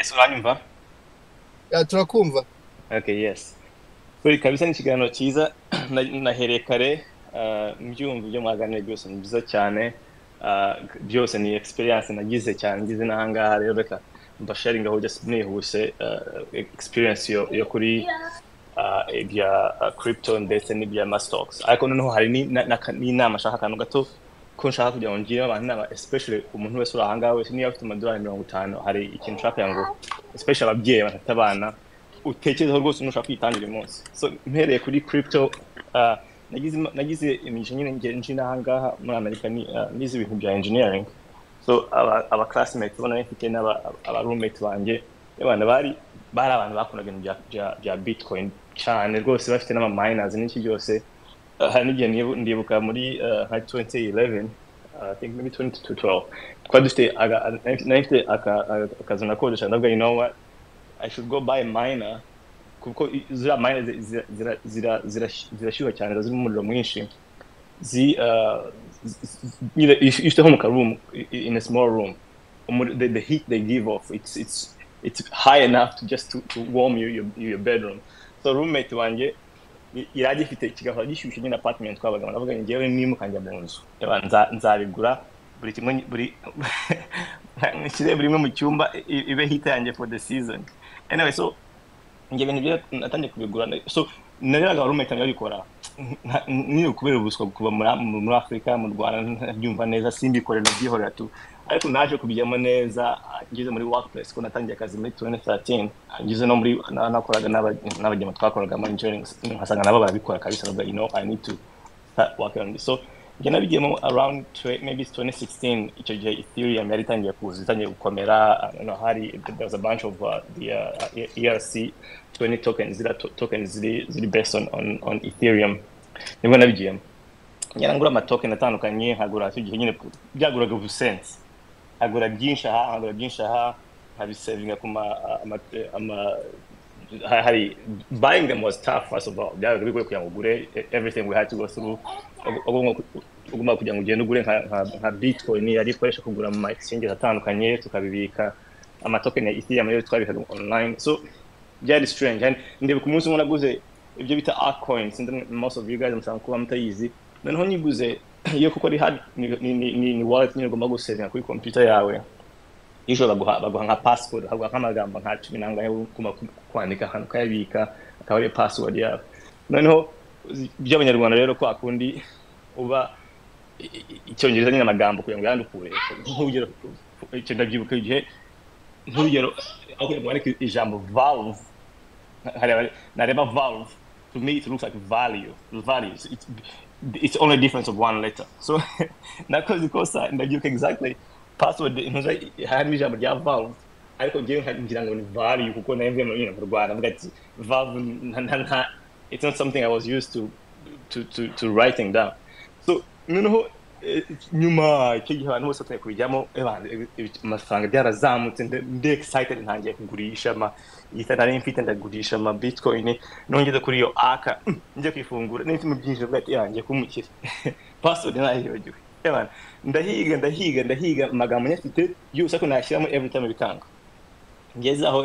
Yes, uranyumva? turakumva. Okay, yes. Kuri kabisa ni ikiganiro cyiza nahereye kare mbyumva ibyo mwaganiriye byose ni byiza cyane byose ni experience nagize cyane ngize n'ahangaha rero reka mbasharinga aho just nihuse experience yo kuri ibya crypto ndetse n'ibya stocks ariko noneho hari n'inama ashaka akantu gato ko nshaka kugira ngo ngire abantu inama especially umuntu wese uri ahangaha wese niyo afite amadolari 50 hari ikintu nshaka ngo especially ababyeyi bafite abana utekerezaho rwose unushaka kwitangira umunsi so mpereye kuri crypto nagize imigisha nyine nje n'ahangaha muri Amerika nize ibintu bya engineering so aba classmates bona mfite aba roommate banje abana bari abantu bakoraga ibintu bya bitcoin cyane rwose bafite n'ama miners n'iki byose hari n'igihe ndibuka muri 2011 I think maybe 2012 kwa dufite akazi nakodesha ndavuga you know what I should go buy a miner kuko zira miner zirashyuha cyane ziri mu muriro mwinshi you stay home in a room in a small room the heat they give off it's high enough to warm your bedroom so roommate wanje iraje ifite kigahora gishyushye nyine apartment twabaga navuga ngewe nimukanja mu nzu nzabigura buri kimwe buri mu cyumba ibe hita yanjye for the season anyway so nge ibintu byo natangiye kubigura so nareraga roommate yanjye abikora ni ukubera ubuswa kuba muri Afrika mu Rwanda byumva neza simbikorera byihorera tu ariko naje kubijyamo neza ngeze muri workplace ko natangiye akazi muri 2013 ngeze no muri nakoraga n'abajyama twakoraga muri engineering nkasanga nabo barabikora kabisa you know I need to start working on this so ngena bijyemo around maybe 2016 icyo gihe Ethereum yari itangiye gukomera there was a bunch of the ERC 20 tokens ziri based on Ethereum nibwo nabijyemo ngura ama token atandukanye hagura icyo gihe nyine byaguraga ubusense agura byinshi aha habisavinga kuma hari buying them was tough first of all byabaga bigoye kugira ngo ugure everything we had to go through ugomba kugira ngo ugende ugure nka bitcoin yari ikoresha kugura mu exchange atandukanye tukabibika ama token ya Ethereum rero twabikaga online so byari strange and ndibuka ku munsi naguze ibyo bita altcoins most of you guys musanga kuba mutayizi noneho nyiguze iyo kuko ari hard ni wallet nyine ugomba gusevinga kuri computer yawe ijoro baguha nka password baguha nk'amagambo nka 10 nangaye kwandika hano kayabika akaba ari password yawe noneho by'abanyarwanda rero ko akundi uba icyongereza nyine amagambo kugira ngo yandukure nk'ugero icyo ndabyibuka igihe nk'ugero aho mwandika ijambo valve nareba valve to me it looks like values it's only a difference of one letter so nakoze kosa ndabyibuka exactly password hari ijambo rya valve ariko ngiye ngira ngo ni value kuko navuye mu Rwanda mvuga ati valve it's not something I was used to writing down so noneho nyuma icyo gihe abantu bose bateye kubijyamo amafaranga byarazamutse ndi excited ntangiye kugurisha nari mfite ndagurisha bitcoin nongeze kuri iyo aka njye kwifungura n'ibintu byinshi bwati yanjye kumukira password nayiyogiwe ndahiga amagambo nyafite yose ko nashyiramo every time bikanga ngeze aho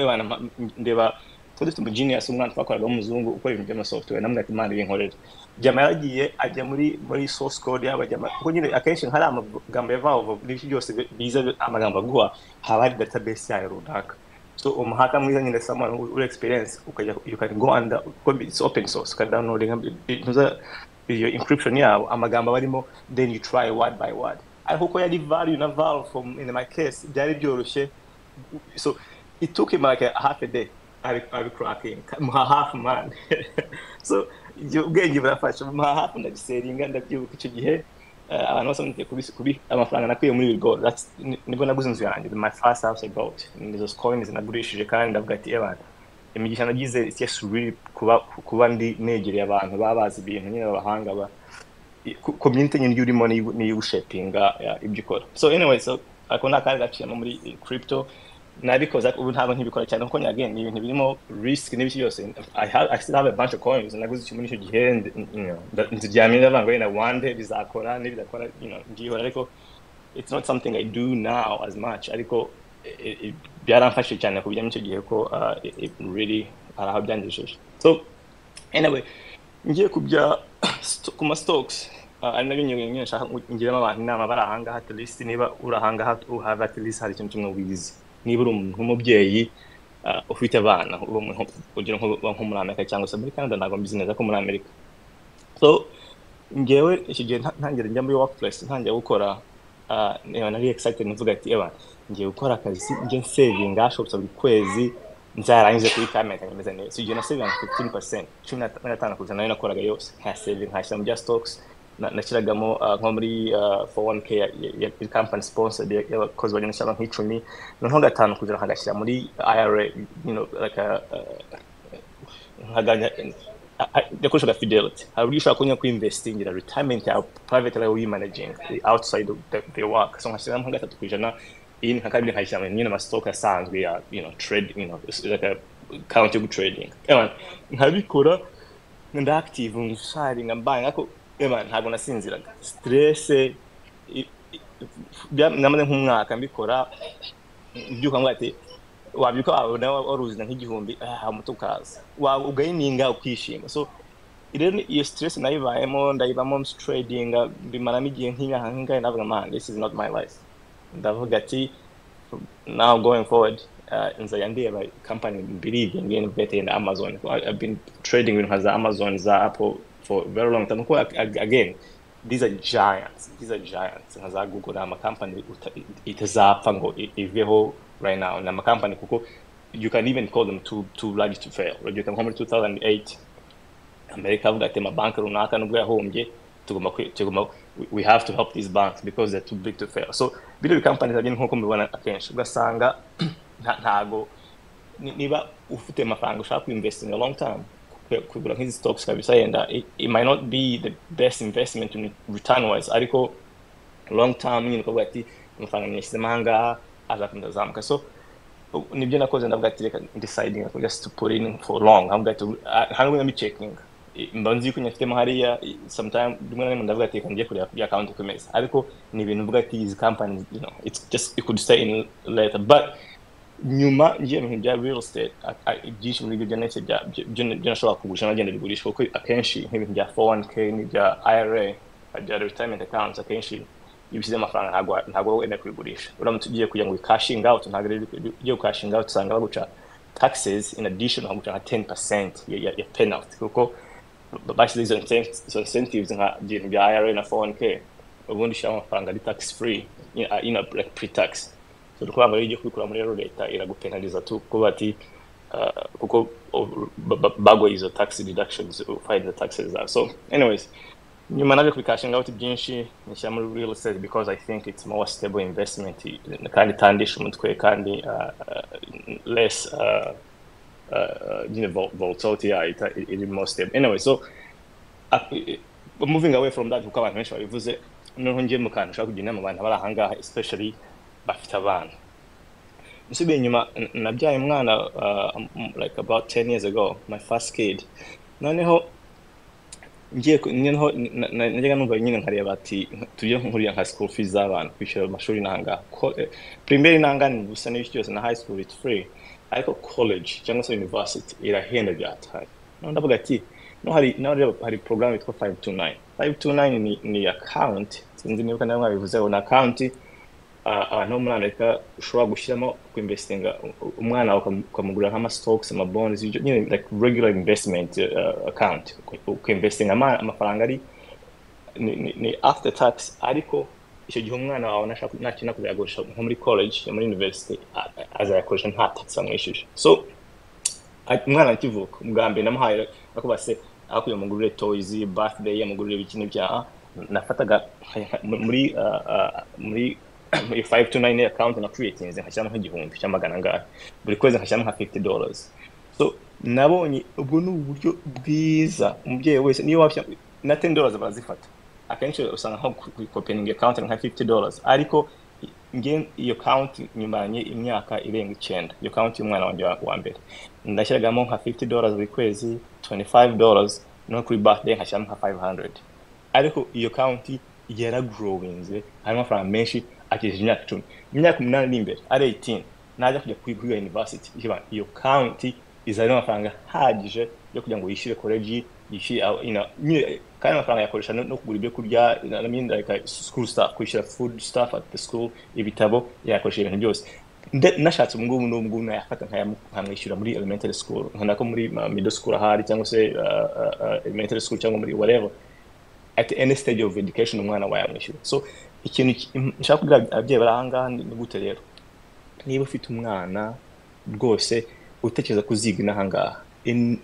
ndeba dufite umugenius umwana twakoraga umuzungu ukora ibintu by'ama software namwe ati mani binkorera jama yagiye ajya muri source code y'abajama kuko nyine akenshi hari amagambo ya valve n'iki byose biza amagambo aguha haba hari database yayo runaka so umuhaka mwiza nyine someone uri experience ukajya you can go under it's open source can downloading your encryption yabo amagambo barimo then you try word by word ariko ko yari value na valve in my case byari byoroshye so it took him like half a day I cracking half man so you ubwenge burafasha half ndabiseringa ndabyibuka icyo gihe abantu bose ngiye kubi amafaranga nakuye muri gold nibwo naguze inzu yanjye my first house I bought those coins nagurishije kandi ndavuga ati imigisha nagize it's just really kuba ndi negereye abantu babazi ibintu nyine abahanga community nyine urimo ni ushapinga ibyo ukora so anyway so akona kari gaciyemo muri crypto nabikoze ubu ntabwo nkibikora cyane kuko again ni ibintu birimo risk n'ibiki byose I still have a bunch of coins naguze icyo muri icyo gihe nziryamye ndavango na one day bizakora ngihora ariko it's not something I do now as much ariko byaramfashe cyane kubijyamo icyo gihe ko it really araho byangejeje. So anyway, ngiye kubya kuma stocks ari nabyo nyine nshaka ngiramo abantu inama bari ahangaha, at least niba urahangaha uhava at least hari ikintu kimwe wize. Niba uri umuntu w'umubyeyi ufite abana ugira nko muri Amerika cyangwa se muri Canada, ntabwo mbizi neza ko muri Amerika. So ngewe iki gihe ntangira njya muri workplace, ntangira gukora nari excited mvuga ati ngiye gukora akazi nge saving ashobora buri kwezi nzarangize kuri kamera nkameze neza. So na saving 15%, 15% nayo nakoraga yose nka saving nkashyira mu stocks, nashyiragamo nko muri 401k ya company sponsor y'abakozi bari n'ishyamba nk'icumi, noneho gatanu kugira nkagashyira muri IRA, you know, like nkaganya yakoreshaga fidelity. Hari uburyo ushobora kunya investing in retirement ya private life we managing outside of the work. So nkashyiramo nka 3% in nkakabiri nkashyira nyine ama stock asanzwe ya, you know, trade, you know, like a counter trading. Nkabikora nda active nsharinga mbanga ako ntabwo nasinziraga, stress namaze nk'umwaka mbikora, byuka ngo ati wabyuka wabona waruzina nk'igihumbi mutukaza ugayininga ukishima. So iyo stress nayibayemo ndayibamo trading bimaramo igihe nk'ingahe navuga man, this is not my life. Ndavuga ati now going forward nzajya ndeba company believe in better in Amazon. I've been trading with Amazon, Apple for very long time. Again, these are giants. Nkaza Google ama company itazapfa ngo iveho right now. Na ma company kuko you can even call them too large to fail. You can come in 2008 America avuga ati amabanki runaka nubwo yahombye tugomba we have to help these banks because they're too big to fail. So bino companies agin nko mbibona akenshi ugasanga ntago niba ufite amafaranga ushaka ku invest in a long term kugura nk'izi stocks kabisa yenda it might not be the best investment in return wise, ariko long term nyine ko bati amafaranga nyinshi mahanga azakomeza zamuka. So nibyo nakoze ndavuga ati reka deciding just to put in for long. I'm going to hangwe na checking mbanzi ko nyafite mahariya sometime rimwe na rimwe ndavuga ati ngiye kuri ya account kumeza, ariko ni ibintu mvuga ati these companies, you know, it's just it could stay in later. But nyuma ngiye mu bya real estate byinshi muri ibyo netse byo nashobora kugurisha nagenda bigurisha kuko akenshi nk'ibintu bya 401k ni bya IRA bya retirement accounts akenshi ibisize amafaranga ntabwo wenda kubigurisha. Uramutse ugiye kugira ngo cashing out, ntabwo ugiye cashing out usanga baguca taxes in addition baguca 10% ya penalty kuko bashyize izo incentives nka bya IRA na 401k ubundi ushyira amafaranga ari tax free, you know, like pre-tax. So dukwanga ryo kwikura muri leta iragupenaliza tu kuko bati kuko bago izo tax deductions find the taxes are. So anyways, nyuma naje kubikashinga out byinshi nishyira muri real estate because I think it's more stable investment kandi tandisha umutwe kandi less you know, volatility, it is more stable. Anyway, so moving away from that kuko abantu benshi babivuze noneho ngiye mu kantu ushaka kugenda mu bantu bari ahangaha especially bafite abana. Nsubiye nyuma nabyaye umwana like about 10 years ago, my first kid. Noneho najyaga numva nyine nkareba ati tujye nkuriya nka school fees z'abana kwishyura amashuri nanga primaire nanga ni gusa n'ibyo cyose na high school it's free, ariko college cyangwa se university irahenda byatari. Ndavuga ati hari program yitwa 529 ni account, sinzi niba kandi mwabivuzeho na account no muri Amerika ushobora gushyiramo ku investinga umwana ukamugurira nk'ama stocks ama bonds, you know, like regular investment account ku investinga amafaranga ari ni after tax, ariko icyo gihe umwana wawe nakina kuyagurisha nko muri college muri university azayakoresha nta tax amwishyuje. So umwana akivuka umugambi namuhaye akubase akuye mugurire toys birthday yamugurire bikini bya nafataga muri 529 account na creating nkashyiramo nk'igihumbi cy'amagana ngahe buri kwezi nkashyiramo nka $50. So nabonye ubwo ni uburyo bwiza umubyeyi wese niyo wafya na $10 barazifata akenshi usanga nko opening account nka $50, ariko nge iyo account nyumanye imyaka irenga 9 iyo account y'umwana wanjye wa mbere ndashyiragamo nka $50 buri kwezi, $25 no kuri birthday nkashyiramo nka $500, ariko iyo account yara growing harimo amafaranga menshi akije imyaka 10 8 ari 18 najya kujya kwiga university iyo county izana amafaranga hagije yo kugira ngo yishyure college yishyure kandi amafaranga yakoresha no kugura ibyo kurya I mean like school stuff kwishyura food stuff at the school ibitabo yakoresha ibintu byose nashatse n'ubwo nayafata nkamwishyura muri elementary school nkanako muri middle school ahari cyangwa se elementary school cyangwa muri whatever at any stage of education umwana wawe yamwishyura. So ikintu nshaka kugira ababyeyi barahanga ni gute rero niba ufite umwana rwose utekereza kuziga inahangaha in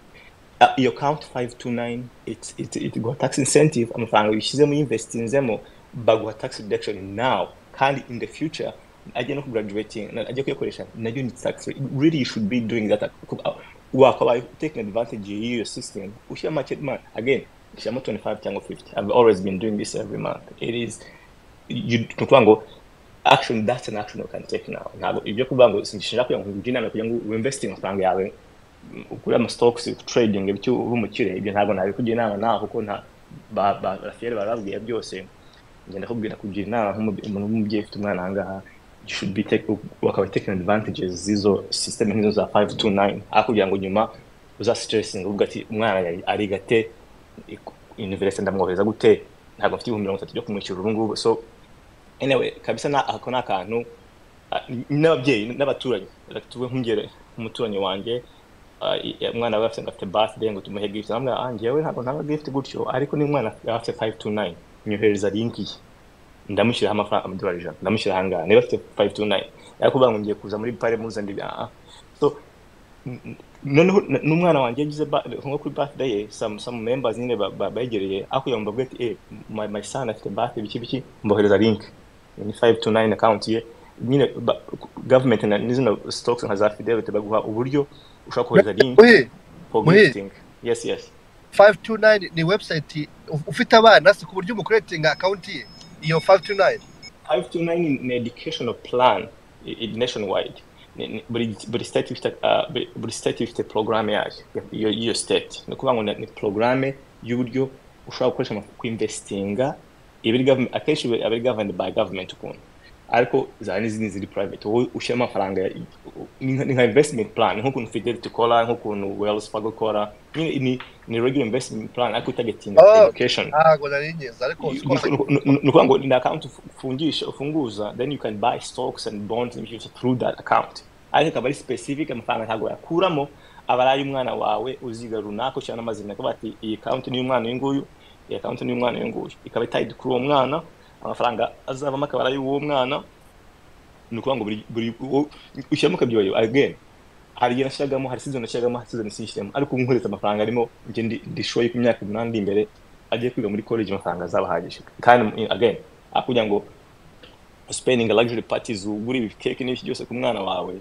your count 529 it got tax incentive amafaranga yishyizemo investinzemo baguha tax reduction now kandi in the future ajya no graduating ajya kuyakoresha najyo ni tax really you should be doing that wakaba taking advantage of your system ushyira market man again ushyiramo 25 cyangwa 50. I've always been doing this every month. It is ngo action, that's an action you can take now. Ntabwo ibyo kuvuga ngo sinshaka kugira ngo ujinana kugira ngo investing amafaranga yawe ukuri ama stocks trading ibyo urumukire ibyo ntabwo nabikugira inama naho kuko nta bafiyere barabwiye byose ngenda kubwira kugira inama nk'umuntu w'umubyeyi ufite umwana ahangaha you should be taking advantages zizo system nk'izo za 529 akugira ngo nyuma uza stressing uvuga ati umwana ari gate university ndamwohereza gute ntabwo mfite 30 byo kumwishyura urungu. So anyway kabisa ako nakantu n'ababyeyi n'abaturage tuwe nkungere umuturanyi wanjye umwana we afite birthday ngo tumuhe gift namwe anjewe ntabwo nta gift gutyo ariko ni umwana afite 529 nyohereza link ndamushyira amafaranga amadolari 100 ndamushyira hanga niba afite 529 yakuvuga ngo ngiye kuza muri pare muzandi so n'umwana wanjye yagize nko kuri birthday some members nyine bayegereye akuye mbabwe ati my son afite birthday biki mbohereza link ni 529 account ye nyine government na nizino stocks nka za Fidelity baguha uburyo ushaka kohereza link for gifting. Yes 529 ni website ufite abana si ku buryo umucreating account ye iyo 529 ni educational plan nationwide. Buri state ifite programme yayo iyo state no kuvuga ngo ni programme y'uburyo ushobora gukoresha ku investinga akenshi abiri governed by government ukuntu ariko za n'izindi ziri private wowe ushyira amafaranga nka investment plan nk'ukuntu Fidelity ikora nk'ukuntu Wells Fargo ikora ni regular investment plan ariko targeting education. Ntabwo nari ngeze ariko nukuvuga ngo ni account ufunguza then you can buy stocks and bonds through that account. Ariko kabari specific amafaranga ntabwo yakuramo abaraye umwana wawe uziga runako cyane amazina ko bati iyi account ni umwana y'inguyu iyi account ni umwana y'inguyu ikaba tied kuri uwo mwana amafaranga azavamo akabara y'uwo mwana nukuvuga ngo buri ushyiramo kabyo again hari yanashagamo hari season nashagamo hari season system ariko nkoreza amafaranga arimo nge ndishoye ku myaka 8 imbere agiye kwiga muri college amafaranga azabahagije kandi again akugira ngo spending a luxury parties uguri ibikeke n'ibiki byose ku mwana wawe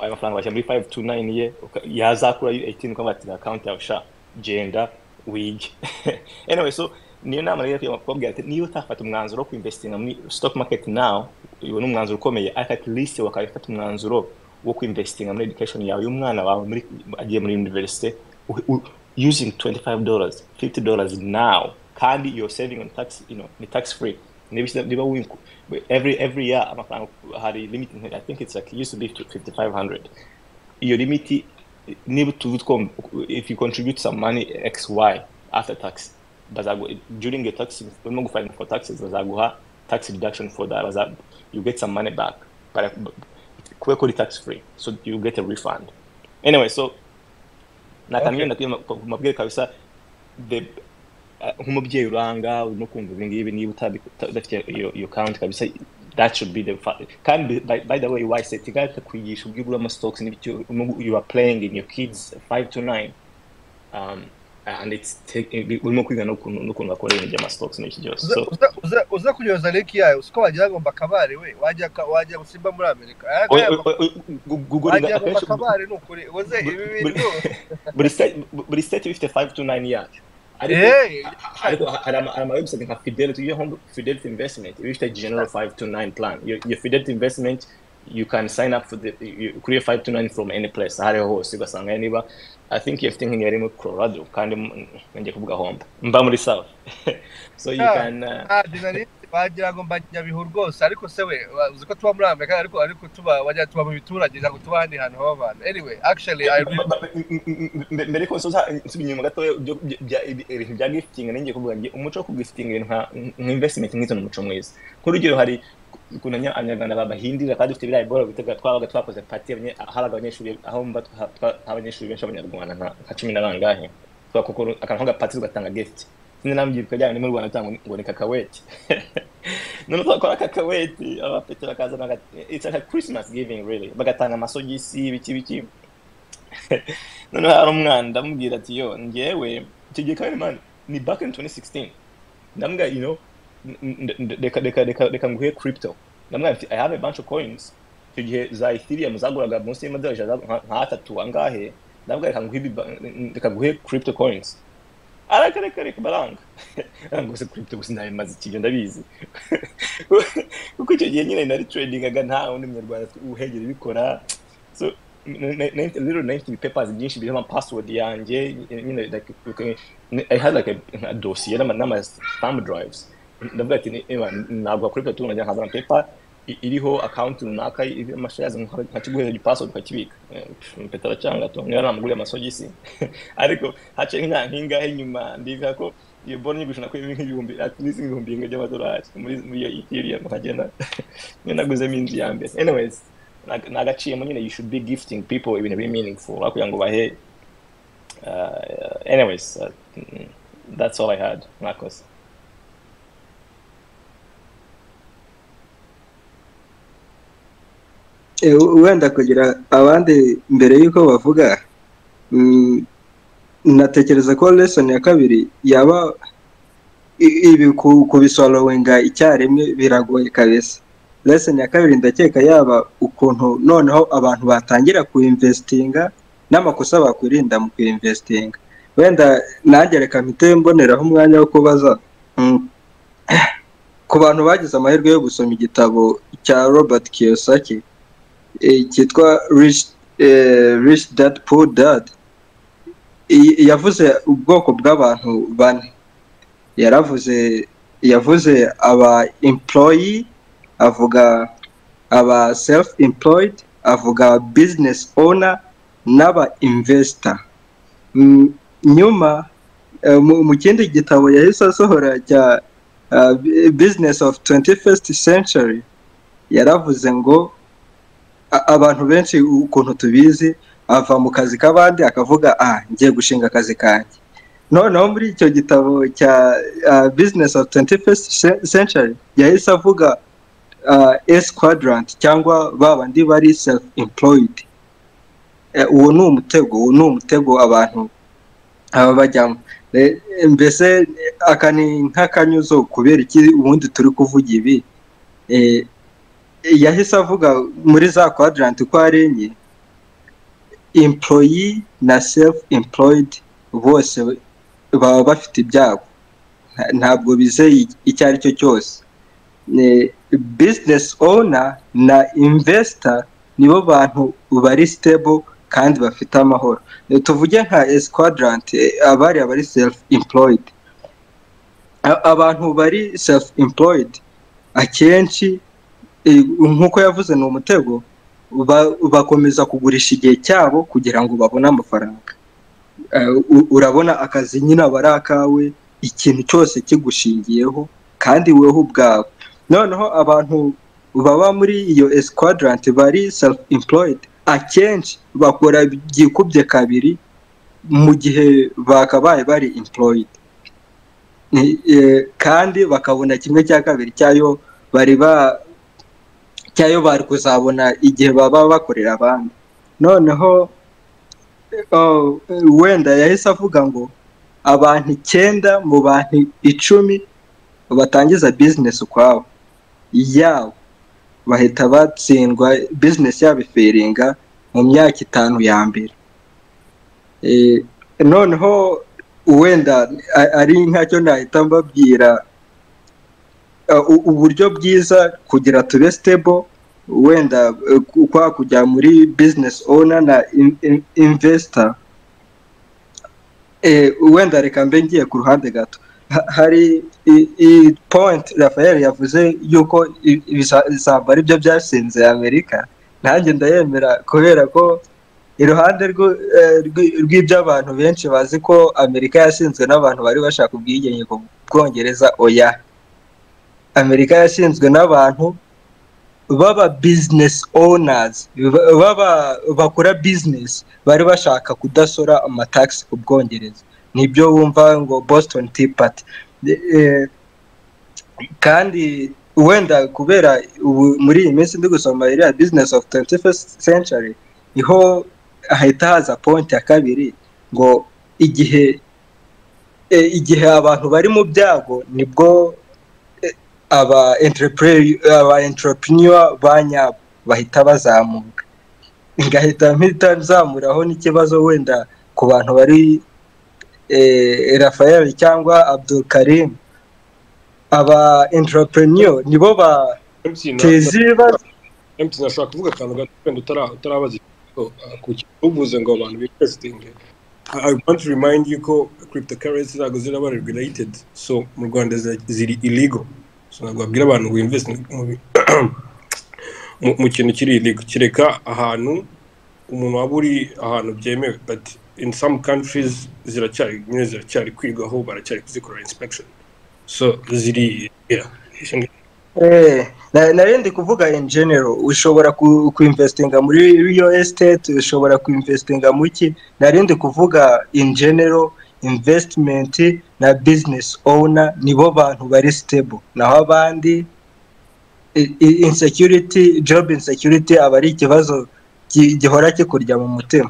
ayo mafaranga bashyira muri 529 ye yazakura 18 kwa bati account yawe sha gender wig. Anyway so niyo nama rero kubabwira ati niyo utafata umwanzuro wo investing muri stock market now iwe n'umwanzuro ukomeye at least wakafata umwanzuro wo investing muri education yawe y'umwana wawe muri agiye muri university using $25 $50 now kandi you're saving on tax ni tax free. Niba winku every year amafaranga hari limit I think it's like used to be 5500 your limit niba if you contribute some money XY after tax during your tax when you file for taxes bazaguha tax reduction for that you get some money back but quickly tax free so you get a refund. Anyway so nakamye mabwire kabisa nk'umubyeyi uranga no kumva ibingibi niba utadafite your account kabisa that should be the can by the way why say tigata kwigisha ubwibura ama stocks n'ibyo you are playing in your kids 529 and it's urimo kwiga no kuntu bakora ibintu by'ama stocks n'iki byose. So uza kunyoza link yayo usko wagira ngo mbakabare we wajya gusimba muri Amerika Google mbakabare n'ukuri uze ibi bintu buri state 529 yacu ariko ama website nka Fidelity Fidelity investment if you general 529 plan your Fidelity investment you can sign up for you create 529 from any place hariho hose ugasanga niba I think you're thinking you're in Colorado kandi ngiye kuvuga homba mba muri south so you can wagira ngo Nyabihu rwose ariko se we uzi ko tuba muri Amerika ariko tuba mu biturage ntabwo tuba ahandi hantu haba abantu. Anyway, actually mbere ko soza inyuma gato ibintu bya gifting ningiye kuvuga ngiye umuco wo kugifting nka investment nk'izo n'umuco mwiza. Kurugero hari kunanya Abanyarwanda babahindira kandi dufite birayi bora bitega twabaga twakoze party habaga abanyeshuri aho mba abanyeshuri benshi abanyarwanda nka 10 na bangahe twakokoro akantu gapati tugatanga gift. Sinambyirwa cyane mu Rwanda cyangwa ngo ni kakaweti. None twakora kakaweti abapete bakazana it's like a Christmas giving really. Bagatanga amasogisi biki. None hari umwana ndamubwira ati yo ngewe kigiye kandi man ni back in 2016. Ndambwa you know deka nguhe crypto. Ndambwa I have a bunch of coins. Kigiye za Ethereum zaguraga munsi y'amadolari nka 3 angahe. Ndambwa deka nguhe crypto coins. Araka baranga ngo se crypto gusa ndabimaze ikijyo ndabizi kuko icyo gihe nyine nari tradingaga nta wundi munyarwanda uhegera bikora so little 90 papers byinshi birimo password yanjye nyine like I had like a dossier n'ama thumb drives ndavuga ati ntabwo crypto tunajya hazana paper iriho account runaka amashares nka kiguhe password ukakibika petara cyangwa to niyo namuguriye amasogisi ariko hace nkinga inyuma ndiga ko iyo bonne gushona ko ibihumbi at least ibihumbi by'amadolari muri Ethereum nkagenda naguze minzi yambe. Anyways nagaciye mu nyine you should be gifting people ibintu be meaningful akuya ngo bahe anyways that's all I had Marcos. Wenda kugira abandi mbere yuko bavuga natekereza ko lesson ya kabiri yaba ibi kubisolowinga icyarimwe biragoye kabisa. Lesson ya kabiri ndakeka yaba ukuntu noneho abantu batangira kuinvestinga n'amakosa bakwirinda mu kuinvestinga. Wenda nagereka mpite mboneraho umwanya wo kubaza ku bantu bagize amahirwe yo gusoma igitabo cya Robert Kiyosaki cyitwa Rich Dad Poor Dad. Yavuze ubwoko bw'abantu bane. Yavuze aba employee, avuga aba self employed, avuga business owner n'aba investor. Nyuma mu kindi gitabo yahise asohora cya Business of 21st Century yaravuze ngo abantu benshi ukuntu tubizi ava mu kazi k'abandi akavuga ngiye gushinga akazi kanjye. Noneho muri icyo gitabo cya Business of 21st Century yahise avuga S quadrant cyangwa babandi bari self employed. Uwo ni umutego abantu aba bajyamo. Mbese akani nk'akanyuzo kubera iki ubundi turi kuvuga ibi. Yahise avuga muri za quadrant ko ari enye, employee na self employed bose baba bafite ibyago, ntabwo bizeye icyo ari cyo cyose. Business owner na investor nibo bantu bari stable kandi bafite amahoro. Tuvuge nka S quadrant abari self employed. Abantu bari self employed akenshi nkuko yavuze ni umutego, bakomeza kugurisha igihe cyabo kugira ngo babone amafaranga. Urabona akazi nyine barakawe, ikintu cyose kigushingiyeho kandi weho ubwawe. Noneho abantu baba muri iyo S quadrant bari self employed akenshi bakora byikubye kabiri mu gihe bakabaye bari employed, kandi bakabona kimwe cya kabiri cyayo bari kuzabona igihe baba bakorera abandi. Noneho wenda yahise avuga ngo abantu 9 mu bantu 10 batangiza business ukwabo yabo bahita batsindwa, business yabo iferinga mu myaka 5 ya mbere. Noneho wenda ari nkacyo nahita mbabwira uburyo bwiza kugira tube stable, wenda kwa kujya muri business owner na investor. Wenda reka mbe ngiye ku ruhande gato. hari point Raphael yavuze yuko ibisambo ari byo byashinze Amerika, nanjye ndayemera kubera ko iruhande rw'ibyo abantu benshi bazi ko Amerika yashinzwe n'abantu bari bashaka ubwigenge ku Bwongereza, oya, Amerika yashinzwe n'abantu baba business owners, bakora business, bari bashaka kudasora amatax ku Bwongereza. Nibyo wumva ngo Boston Tea Party. Kandi wenda kubera muri iyi minsi ndi gusoma iriya Business of 21st Century, iho ahita haza point ya kabiri ngo igihe abantu bari mu byago nibwo aba entrepreneur banyabo bahita bazamuka. Ngahita mpita nzamuraho n'ikibazo wenda ku bantu bari Raphael cyangwa Abdul Karim, aba entrepreneur nibo ba teziba. MC nashaka kuvuga akantu gato utarabaza uvuze ngo abantu investing. I want to remind you ko cryptocurrencies ntabwo ziraba regulated, so mu Rwanda ziri illegal. So ntabwo babwira abantu ngo invest mu kintu kiri illegal, kireka ahantu umuntu waba uri ahantu byemewe, but in some countries ziracyari kwigaho, baracyari kuzikora inspection, so ziri narindi kuvuga in general. Ushobora kuinvestinga muri real estate, ushobora kuinvestinga muki. Narindi kuvuga in general investment na business owner nibo bantu bari stable, naho abandi insecurity, job insecurity abari ikibazo gihora kikurya mu mutima.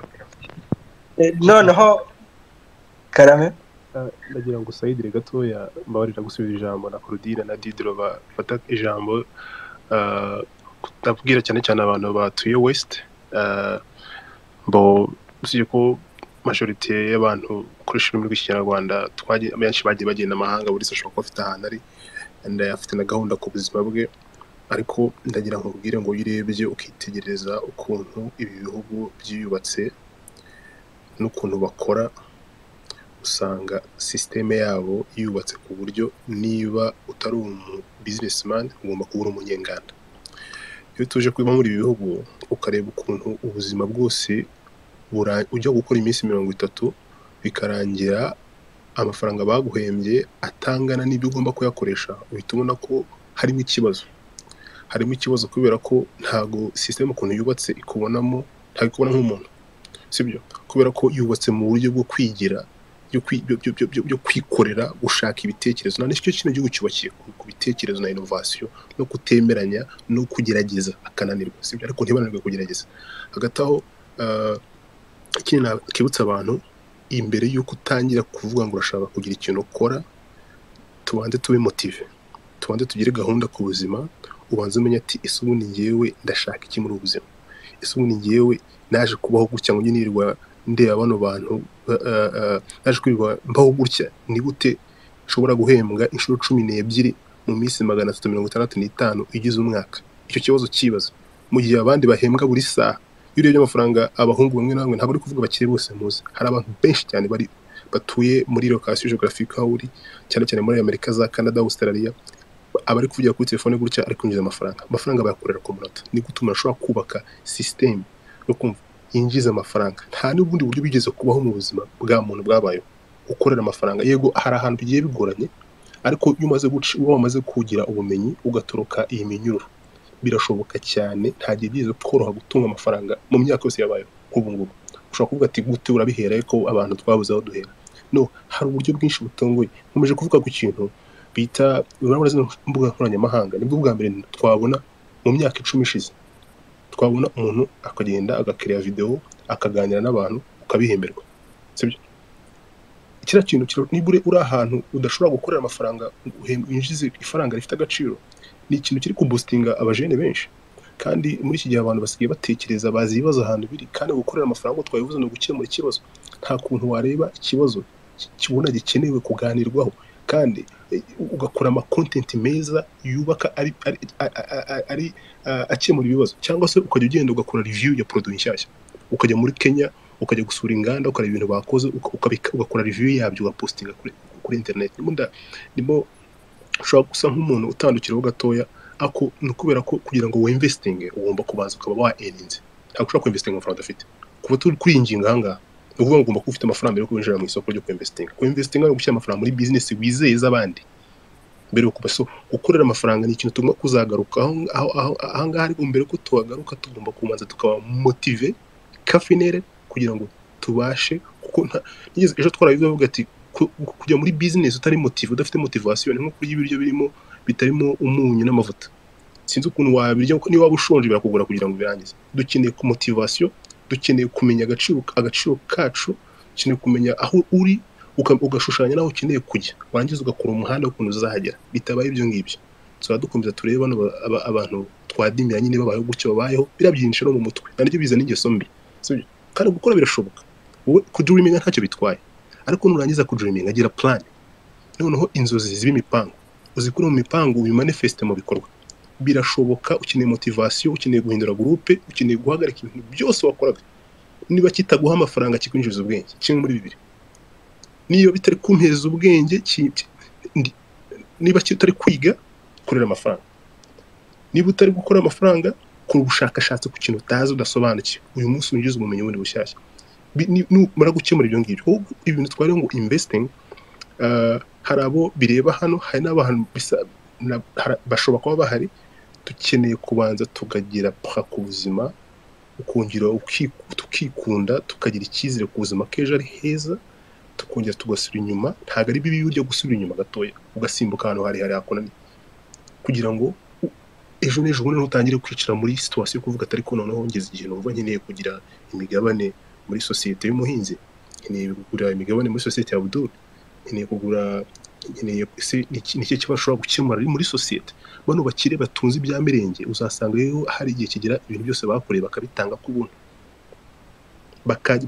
Noneho Karame ndagira ngo usayidire gatoya mbabarira gusubira ijambo na Claudine na Didro bafata ijambo kutabwira cyane cyane abantu batuye West, bo usije ko majority y'abantu koresha ururimi rw'Ikinyarwanda benshi bagiye bagenda amahanga, buri sashobora kuba afite ahantu ari and afite na gahunda ku buzima bwe, ariko ndagira ngo ubwire ngo uyirebye ukitegereza ukuntu ibi bihugu byiyubatse n'ukuntu bakora, usanga systeme yabo yubatse ku buryo niba utari umu businessman ugomba kuba umunyenganda. Iyo tuje kuba muri bihugu ukareba ukuntu ubuzima bwose ujya gukora iminsi 30 bikarangira amafaranga baguhembye atangana n'ibyo ugomba kuyakoresha, uhita ubona ko harimo ikibazo kubera ko ntago systeme ukuntu yubatse ikubonamo ntabikubona nk'umuntu, sibyo? Kubera ko yubatse mu buryo bwo kwigira, byo kwikorera, gushaka ibitekerezo. None icyo kintu gihugu cyubakiye ku bitekerezo na innovation no kutemeranya no kugerageza akananirwa, sibyo? Ariko ntibananirwe kugerageza. Hagati aho ikintu kibutsa abantu imbere y'uko utangira kuvuga ngo urashaka kugira ikintu ukora, tubanze tube motive, tubanze tugire gahunda ku buzima, ubanze umenye ati ese ubundi ngewe ndashaka iki muri ubuzima, ese ubundi ngewe naje kubaho gutya ngo nyirirwa ndeba bano bantu, naje kwirwa mbaho gutya, ni gute nshobora guhembwa inshuro 12 mu minsi 365 igize umwaka? Icyo kibazo kibazo mu gihe abandi bahembwa buri saha. Iyo urebye amafaranga abahungu bamwe na bamwe, ntabwo ari kuvuga bakire bose muzi, hari abantu benshi cyane batuye muri location geographique aho uri, cyane muri Amerika za Canada, Australia, abari kuvugira kuri telefone gutya ari kwinjiza amafaranga bayakorera ku munota. Ni gutuma ashobora kubaka system yo kumva yinjiza amafaranga. Nta n'ubundi buryo bigeze kubaho mu buzima bwa muntu bwabayo ukorera amafaranga. Yego hari ahantu bigiye bigoranye, ariko iyo umaze kugira ubumenyi ugatoroka iyi minyururu, birashoboka cyane. Nta gihe bize koroha gutunga amafaranga mu myaka yose yabayo nk'ubu ngubu. Ushobora kuvuga ati gute urabihera, ariko abantu twabuze aho duhera. No, hari uburyo bwinshi butongoye. Nkomeje kuvuga ku kintu bita urabona zino mbuga nkoranyamahanga, nibwo bwa mbere twabona mu myaka 10 ishize, twabona umuntu akagenda agakreya video akaganira n'abantu ukabihemberwa, sibyo? Ikira kintu nibure uri ahantu udashobora gukorera amafaranga winjize ifaranga rifite agaciro, ni ikintu kiri kuboostinga abajene benshi. Kandi muri iki gihe abantu basigaye batekereza, bazi ibibazo ahantu biri, kandi gukorera amafaranga twabivuze no gukemura ikibazo. Nta kuntu wareba ikibazo kibona gikenewe kuganirwaho kandi ugakora ama content meza yubaka ari akemura ibibazo, cyangwa se ukajya ugenda ugakora review ya product nshyashya, ukajya muri Kenya ukajya gusura inganda ukareba ibintu bakoze ugakora review yabyo ugapostinga kuri internet nimo ushobora gusa nk'umuntu utandukiraho gatoya ako nukubera ko kugira ngo investing ugomba kubanza ukaba wa earnings ntabwo ushobora investing amafaranga udafite kuba turi kuri ingingo ahangaha uvuga ngo ugomba kuba ufite amafaranga yo kwinjira mu isoko ryo investing no gushyira amafaranga muri business wizeye z'abandi mbere yo kubaso gukorera amafaranga ni ikintu tugomba kuzagaruka aho ngaho ariko mbere ko tuhagaruka tugomba kumanza tukaba motive cafinere kugira ngo tubashe kuko ejo twarabivuga ati kujya muri business utari motive udafite motivation nko kurya ibiryo birimo bitarimo umunyu n'amavuta sinzi ukuntu wabirya niba waba ushonje birakugora kugira ngo birangize dukeneye ku motivation dukeneye kumenya agaciro kacu dukeneye kumenya aho uri ugashushanya naho ukeneye kujya warangiza ugakora umuhanda w'ukuntu uzahagera bitabaye ibyo ngibyo dukomeza tureba abantu twadimira nyine babayeho gutyo babayeho birabyinshi no mu mutwe nandyo bizana ingeso mbi kandi gukora birashoboka wowe kudreaminga ntacyo bitwaye ariko nurangiza kudreaminga agira plan noneho inzozi z'imipango uzikura mu mipango ubimanifeste mu bikorwa birashoboka ukeneye motivation ukeneye guhindura groupe ukeneye guhagarika ibintu byose wakoraga niba kitaguha amafaranga kikwinjiza ubwenge kimwe muri bibiri niyo bitari kumpeza ubwenge niba kitari kwiga kurera amafaranga niba utari gukora amafaranga kuri ubushakashatsi ku kintu utazi udasobanukiwe uyu munsi winjiza ubumenyi bundi bushyashya numara gukemura ibyo ngibyo ibintu twari ngo investing hari abo bireba hano hari n'abantu bashobora kuba bahari dukeneye kubanza tukagira ku buzima ukongera tukikunda tukagira icyizere ku buzima k'ejo ari heza tukongera tugasubira inyuma ntabwo ari bibi buryo gusubira inyuma gatoya ugasimbuka ahantu hari hakonani kugira ngo ejo n'ejo bundi ntutangire kwicara muri situation yo kuvuga atari ko noneho ngeze igihe numva nkeneye kugira imigabane muri societe y'umuhinzi nkeneye kugura imigabane muri societe ya Abdul nkeneye kugura nkeneye niki kibashobora gukemura muri societe bano bakire batunze ibya mirenge uzasanga rero hari igihe kigira ibintu byose bakoreye bakabitanga ku buntu bakajya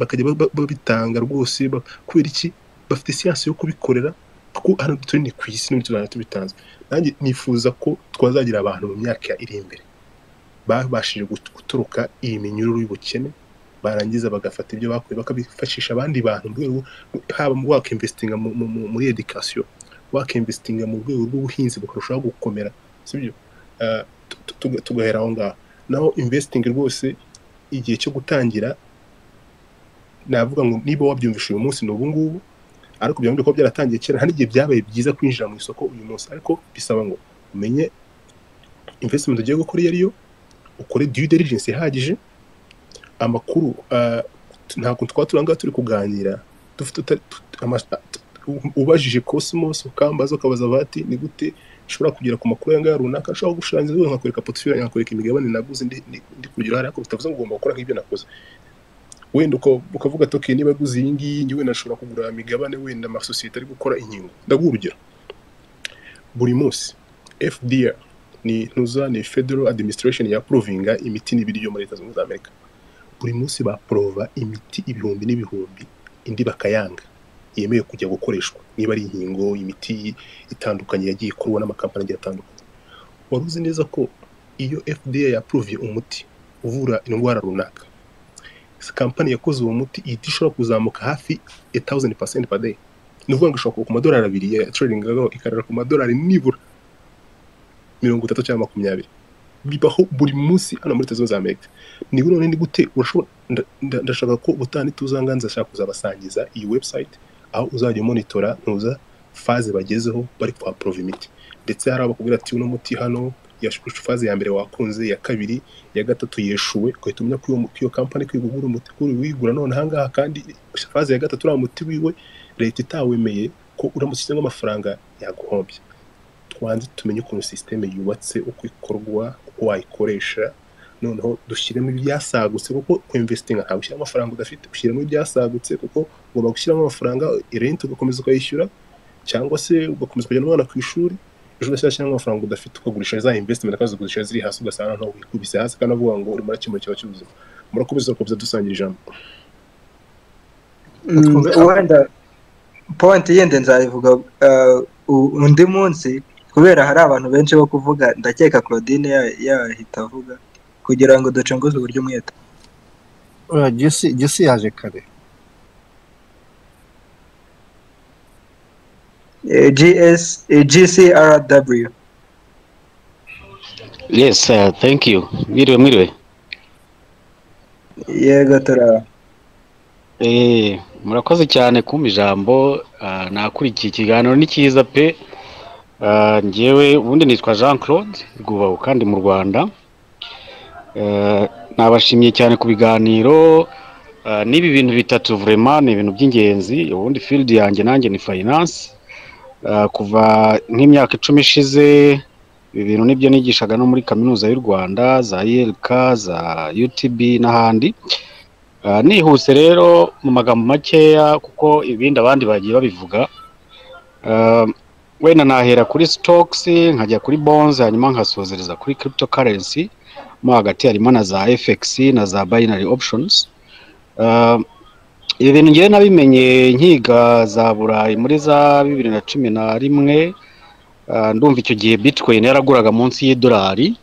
babitanga rwose kubera iki bafite siyansi yo kubikorera kuko hano turi ni ku isi n'ibyo tubitanze nanjye nifuza ko twazagira abantu mu myaka iri imbere babashije guturuka iyi minyururu y'ubukene barangiza bagafata ibyo bakoze bakabifashisha abandi bantu mu rwego haba mu work investing muri education work investing mu rwego rw'ubuhinzi bukarushaho gukomera sibyo tugahera aho ngaho naho investing rwose igihe cyo gutangira navuga ngo niba wabyumvisha uyu munsi n'ubu ngubu ariko byamwe ko byaratangiye kera hari igihe byabaye byiza kwinjira mu isoko uyu munsi ariko bisaba ngo umenye investment ugiye gukora iyo ukore due diligence ihagije amakuru ntabwo twaturanga turi kuganira dufite ubajije Cosmos ukambaza ukabaza bati ni gute ushobora kugera ku makuru yanga runaka ashobora gushushanya zo nkakwereka portfolio nkakwereka imigabane naguze ndi kugira hari ariko bitavuze ngo ugomba gukora nk'ibyo nakoze wenda ukavuga ati okay niba guze iyi ngiyi ngiwe nashobora kugura imigabane wenda amasosiyete ari gukora inkingo ndaguha urugero buri munsi FDA ni Federal Administration ya approvinga imiti n'ibiryo muri Leta Zunze Ubumwe za Amerika buri munsi baprova imiti ibihumbi n'ibihumbi indi bakayanga yemewe kujya gukoreshwa niba ari inkingo imiti itandukanye yagiye ikorwa n'amakampani agiye atandukanye waruzi neza ko iyo FDA yaprovye umuti uvura indwara runaka kampani yakoze uwo muti ishobora kuzamuka hafi 1000% per day nuvuga ngo ishobora ku madolari 2 ya trading ikarara ku madolari nibura 30 cyangwa 20 bibaho buri munsi hano muri Leta Zunze Ubumwe za Amerika ni none ni gute urashobora ndashaka ko utani tuzanganza ashaka kuzabasangiza iyi website aho uzajya monitora ntuza phase bagezeho bari ku approve imiti ndetse hari abakubwira ati uno muti hano yashushe phase ya mbere wakunze ya kabiri ya gatatu yeshuwe kwita umenya ko iyo company kwigugura umuti kuri wigura none hangaha kandi phase ya gatatu ura muti wiwe leta itawemeye ko uramushyira amafaranga yaguhombye twanze tumenye ukuntu system yubatse uko ikorwa uko wayikoresha noneho dushyiremo ibyasagutse kuko investing ntabwo ushyira amafaranga udafite ushyiramo ibyasagutse kuko ugomba gushyiramo amafaranga rent ugakomeza ukayishyura cyangwa se ugakomeza kujyana umwana ku ishuri ejo gashyira amafaranga udafite ukagurisha za investment akaza kugurisha ziri hasi ugasanga ntaho wikubise hasi kandi avuga ngo uri muri kimwe cyo cy'ubuzima murakomeza dusangira ijambo wenda point yende nzayivuga undi munsi kubera hari abantu benshi bo kuvuga ndakeka Claudine yahita avuga kugira ngo ducongoze uburyo umwete Jesse yaje kare GCRW. Yes, thank you. Mwiriwe. Yego turaba. Murakoze cyane kumpa ijambo, nakurikiye ikiganiro ni cyiza pe. Njyewe ubundi nitwa Jean Claude Rwubaho kandi mu Rwanda. Nabashimiye cyane ku biganiro, n'ibi bintu bitatu vraiment ni ibintu by'ingenzi. Ubundi field yanjye nanjye ni finance. Kuva nk'imyaka 10 ishize ibi bintu nibyo nigishaga no muri kaminuza y'u Rwanda za ILK za UTB n'ahandi. Nihuse rero mu magambo makeya kuko ibindi abandi bagiye babivuga. Wenda nahera kuri stocks nkajya kuri bonds hanyuma nkasozereza kuri cryptocurrency mo hagati harimo na za FX na za binary options. Ibi bintu ngiye nabimenye nkiga za Burayi muri za 2011. Ndumva icyo gihe Bitcoin yaraguraga munsi y'idolari.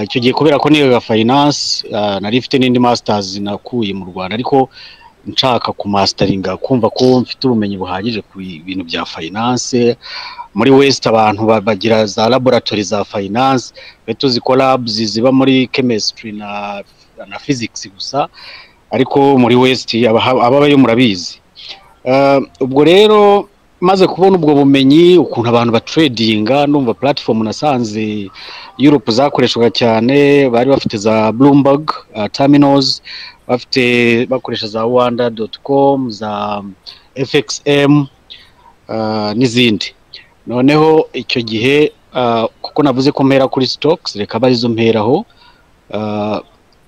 Icyo gihe kubera ko niga finance nari mfite n'indi masters nakuye mu Rwanda ariko nshaka ku masteringa kumva ko mfite ubumenyi buhagije ku bintu bya finance. Muri West abantu bagira za laboratory za finance, beto zikora labs ziba muri chemistry na physics gusa, ariko muri West ababayo murabizi. Ubwo rero maze kubona ubwo bumenyi ukuntu abantu batradinga, ndumva platform nasanze Europe zakoreshwaga cyane, bari bafite za Bloomberg terminals, bafite bakoresha za wanda.com, za FXM n'izindi. Noneho icyo gihe kuko navuze ko mpera kuri stocks, reka barizo mperaho.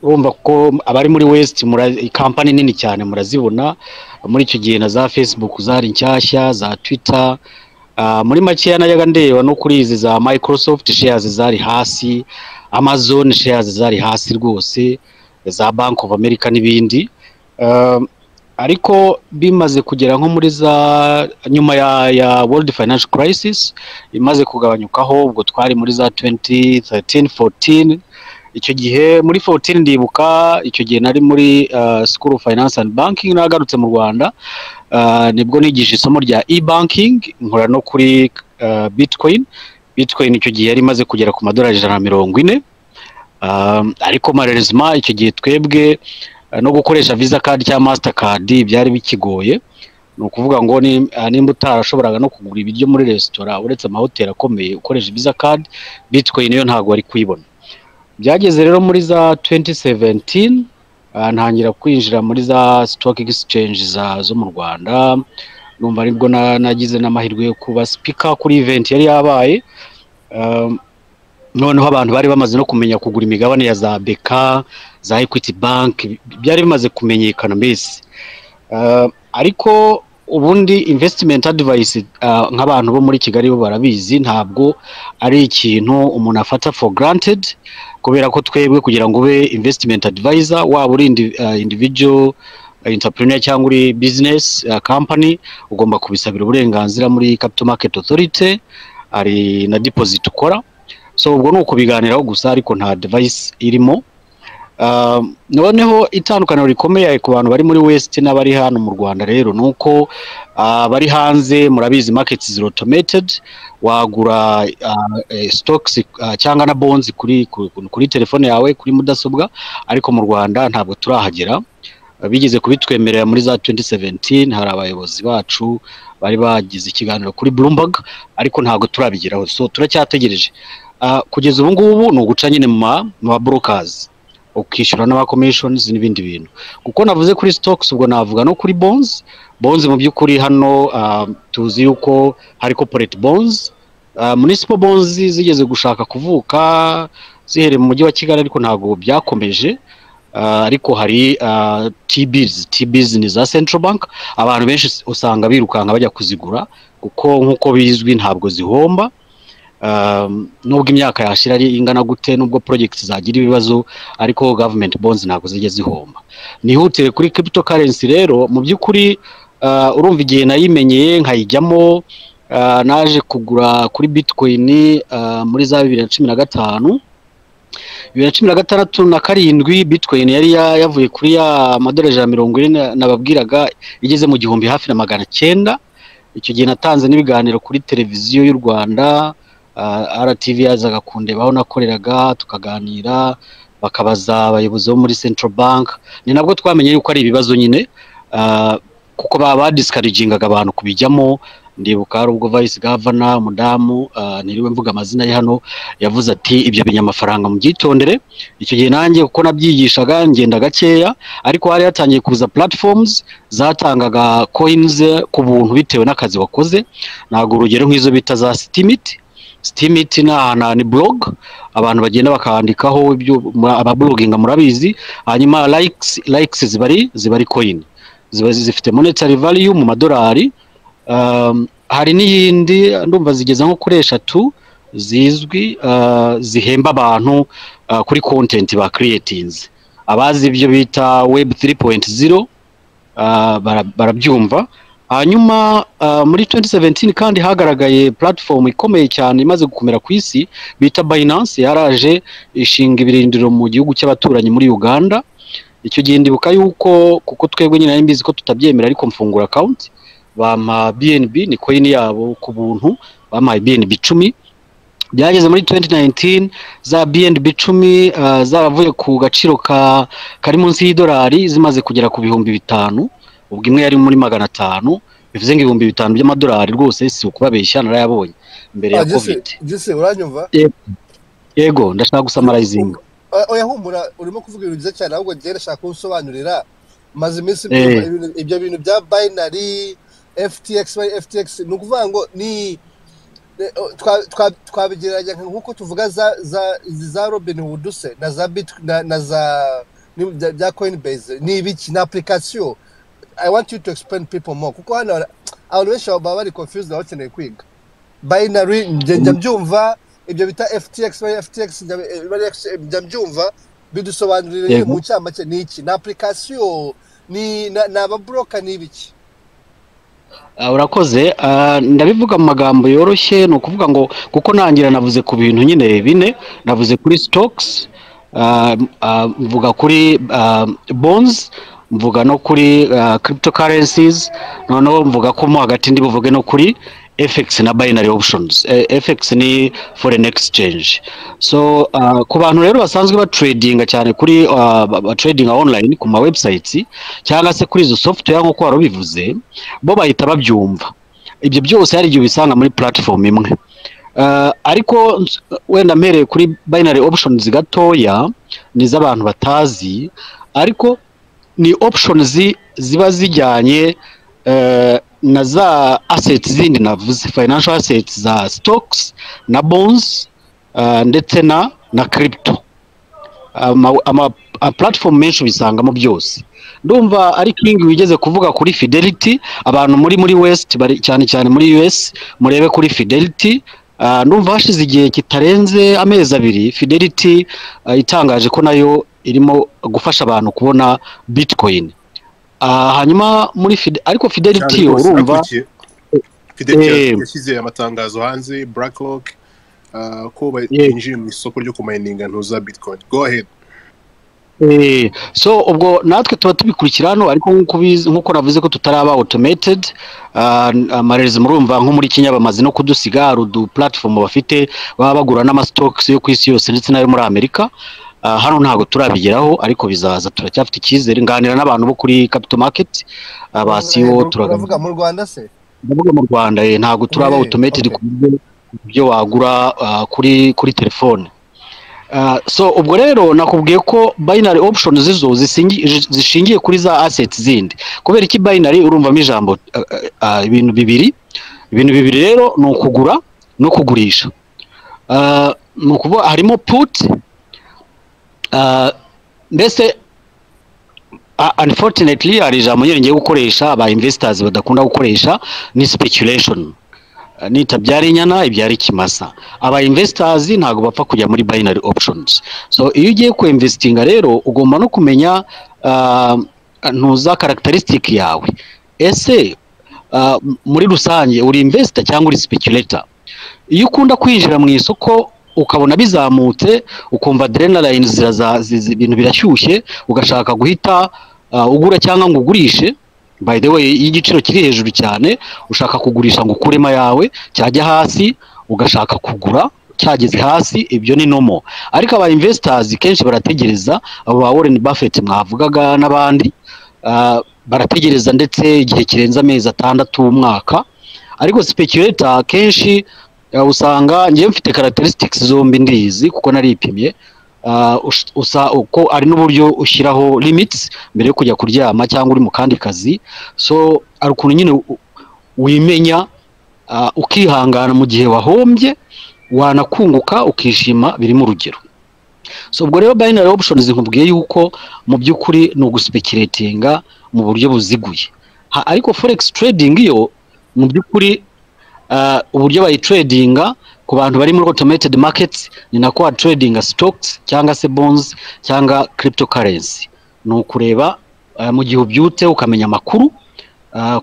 Urumva ko abari muri West company nini cyane murazibona muri icyo gihe na za Facebook zari nshyashya, za Twitter. Muri make nayaga ndeba no kuri izi za Microsoft shares zari hasi, Amazon shares zari hasi rwose, za Bank of America n'ibindi. Ariko bimaze kugera nko muri za nyuma ya World Financial Crisis imaze kugabanyukaho, ubwo twari muri za 2013-14. Icyo gihe muri 14 ndibuka icyo gihe nari muri School of Finance and Banking nagarutse mu Rwanda. Nibwo nigisha isomo rya e-banking, nkora no kuri Bitcoin icyo gihe yari imaze kugera ku madolari 140. Ariko malheureusement icyo gihe twebwe no gukoresha Visa card cyangwa Mastercard byari bikigoye. No kuvuga ngo nimba utarashoboraga no kugura ibiryo muri restaurant uretse amahoteli akomeye ukoresha Visa card, Bitcoin yo ntago wari kuyibona. Byageze rero muri za 2017 ntangira kwinjira muri za stock exchange zo mu Rwanda. Numva aribwo nagize n'amahirwe yo kuba speaker kuri event yari yabaye. Noneho abantu bari bamaze no kumenya kugura imigabane ya za BK, za Equity Bank, byari bimaze kumenyekana mbese. Ariko ubundi investment advice nk'abantu bo muri Kigali bo barabizi, ntabwo ari ikintu umuntu afata for granted, kubera ko twebwe kugira ngo ube investment advisor waba uri individual entrepreneur cyangwa uri business company, ugomba kubisabira uburenganzira muri Capital Market Authority, ari na deposit ukora. So ubwo nuko biganiraho gusa ariko nta advice irimo. Noneho itandukaniro rikomeye ku bantu bari muri West n'abari hano mu Rwanda rero nuko bari hanze murabizi markets is automated, wagura stocks cyangwa na bonds kuri telefone yawe kuri mudasobwa, ariko mu Rwanda ntabwo turahagera. Bigeze kubitwemerera muri za 2017, hari abayobozi bacu bari bagize ikiganiro kuri Bloomberg, ariko ntabwo turabigeraho. So turacyategereje. Kugeza ubu ngubu ni uguca nyine mu brokers, ukishyura n'aba commissions n'ibindi bintu. Kuko navuze kuri stocks, ubwo navuga no kuri bonds mu by'ukuri hano tuzi yuko hari corporate bonds, municipal bonds zigeze gushaka kuvuka zihereye mu mujyi wa Kigali ariko ntago byakomeje. Ariko hari T-bills ni za Central Bank, abantu benshi usanga birukanga bajya kuzigura kuko nkuko bizwi ntabwo zihomba. Nubwo imyaka yashira ari ingana gute, nubwo projects zagira ibibazo, ariko government bonds ntabwo zijye zihomba. Nihutire kuri cryptocurrency rero, mu by'ukuri urumva igihe nayimenyeye nkayijyamo, naje kugura kuri Bitcoin muri za 2015. 2016 na 7 Bitcoin yari yavuye kuri ya madolari 140 nababwiraga, igeze mu gihumbi hafi na 900. icyo gihe natanze n'ibiganiro kuri televiziyo y'u Rwanda, RTV yazaga kundebaho nakoreraga tukaganira, bakabaza abayobozi bo muri Central Bank. Ni nabwo twamenye yuko ari ibibazo nyine, kuko baba discouragingaga abantu kubijyamo. Ndibuka hari ubwo vice governor mudamu niriwe mvuga amazina ye hano yavuze ati ibyo binyamafaranga mu byitondere. Icyo gihe nanjye kuko nabyigishaga ngenda gakeya, ariko hari yatangiye kuza platforms zatangaga coins ku buntu bitewe n'akazi wakoze. Nago urugero nk'izo bita za Steemit ni blog abantu bagenda bakandikaho ibyo ababloginga murabizi, hanyuma likes zibari coin ziba zifite monetary value mu madolari. Hari n'iyindi ndumva zigeza nko kuri 3 zizwi zihemba abantu kuri content ba creatings. Abazi ibyo bita web 3.0 barabyumva. Hanyuma muri 2017 kandi hagaragaye platform ikomeye cyane imaze gukomera ku isi bita Binance, yaraje ishinga ibirindiro mu gihugu cy'abaturanyi muri Uganda. Icyo gihe ndibuka yuko kuko twebwe nyine mbizi ko tutabyemera, ariko mfungura account bama BNB ni coin yabo ku buntu, bama BNB 10. Byageze muri 2019 za BNB 10 zaravuye ku gaciro kari munsi y'idolari zimaze kugera ku bihumbi 5. Ubwo imwe yari muri 500, bivuze ngo ibihumbi 5 by'amadolari rwose si ukubabeshya narayabonye mbere ya covid. Jise uranyumva? Yego ndashaka gusummarizinga. Oya humura, urimo kuvuga ibintu byiza cyane, ahubwo ngiye ndashaka kunsobanurira maze iminsi ibyo bintu bya binary FTX ni ukuvuga ngo ni twabigereranya nk'uko tuvuga za Robinhood se na za Bitcoin na za bya Coinbase. Ni ibiki na application? I want you to explain people more, kuko hano abantu benshi baba bari confused na bakeneye kwiga binary. Njya mbyumva ibyo bita FTX njya mbyumva, bidusobanurire mu cyamake ni iki na application ni aba broker ni ibiki? Urakoze. Ndabivuga mu magambo yoroshye, no kuvuga ngo kuko nangira navuze ku bintu nyine bine. Navuze kuri stocks, mvuga kuri bonds, mvuga no kuri cryptocurrencies, noneho mvuga ko mo hagati ndi buvuge no kuri FX na binary options. FX ni foreign exchange. So ku bantu rero basanzwe ba trading cyane kuri trading online ku ma websites cyangwa se kuri izo software nko kwaro bivuze, bo bahita babyumva. Ibyo byose hari igihe bisanga muri platform imwe. Ariko wenda mpereye kuri binary options gatoya, ni z'abantu batazi, ariko ni options ziba zijyanye na za assets zindi navuze, financial assets za stocks na bonds, ndetse na crypto. Platform menshi bisangamo byose. Ndumva ari King wigeze kuvuga kuri Fidelity. Abantu muri West cyane muri US murebe kuri Fidelity. Ndumva hashize igihe kitarenze amezi 2 Fidelity itangaje ko nayo irimo gufasha abantu kubona Bitcoin. Hanyuma muri ariko Fidelity urumva Fidelity yashyize amatangazo hanze BlackRock ko binjiye mu isoko ryo kumininga ntuza Bitcoin. Go ahead. So ubwo natwe tuba tubikurikira hano, ariko nkuko navuze ko tutaraba automated. Amarezi murumva nko muri Kenya bamaze no kudusiga rudu platform bafite baba bagura n'ama stocks yo kwisi yose ndetse nayo muri Amerika. Hano ntago turabigeraho, ariko bizaza. Turacyafite icyizere, nganira n'abantu bo kuri capital market, abasiyo turavuga mu Rwanda se. Ndavuga mu Rwanda ntago turaba automated ku byo wagura kuri telefone. So ubwo rero nakubwiye ko binary options zizo zishingiye kuri za assets zindi. Kubera iki binary urumvamo ijambo ibintu bibiri rero ni ukugura no kugurisha. Ni ukuvuga harimo put, mbese unfortunately hari ijambo ngiye gukoresha aba investors badakunda gukoresha, ni speculation. Nitabyara inyana ibyara ikimasa. Aba investors ntago bapfa kujya muri binary options. So iyo ugiye ku investinga rero ugomba no kumenya ntuza characteristic yawe. Ese muri rusange uri investor cyangwa uri speculator? Iyo ukunda kwinjira mu isoko ukabona bizamutse, ukumva adrenaline ibintu birashyushye, ugashaka guhita ugura cyangwa ngo ugurishe, by the way iyo igiciro kiri hejuru cyane ushaka kugurisha ngo ukurema yawe cyajya hasi ugashaka kugura cyageze hasi ibyo ni nomo ariko aba investors kenshi barategereza abo ba Warren Buffett mwavugaga n'abandi barategereza ndetse igihe kirenza amezi 6 umwaka ariko speculator kenshi usanga ngiye mfite characteristics zombi ndizi kuko naripimye uko ari n'uburyo ushyiraho limits mbere yo kujya kuryama cyangwa uri mu kandi kazi so ari ukuntu nyine wimenya ukihangana mu gihe wahombye wanakunguka ukishima biri mu rugero so ubwo rero binary options nkubwiye yuko mu by'ukuri no guspeculatinga mu buryo buziguye ariko forex trading yo mu by'ukuri uburyo bayitradinga ku bantu bari muri automated markets ni nako trading stocks cyangwa se bonds cyangwa cryptocurrency no kureba mu gihe ubyute ukamenya makuru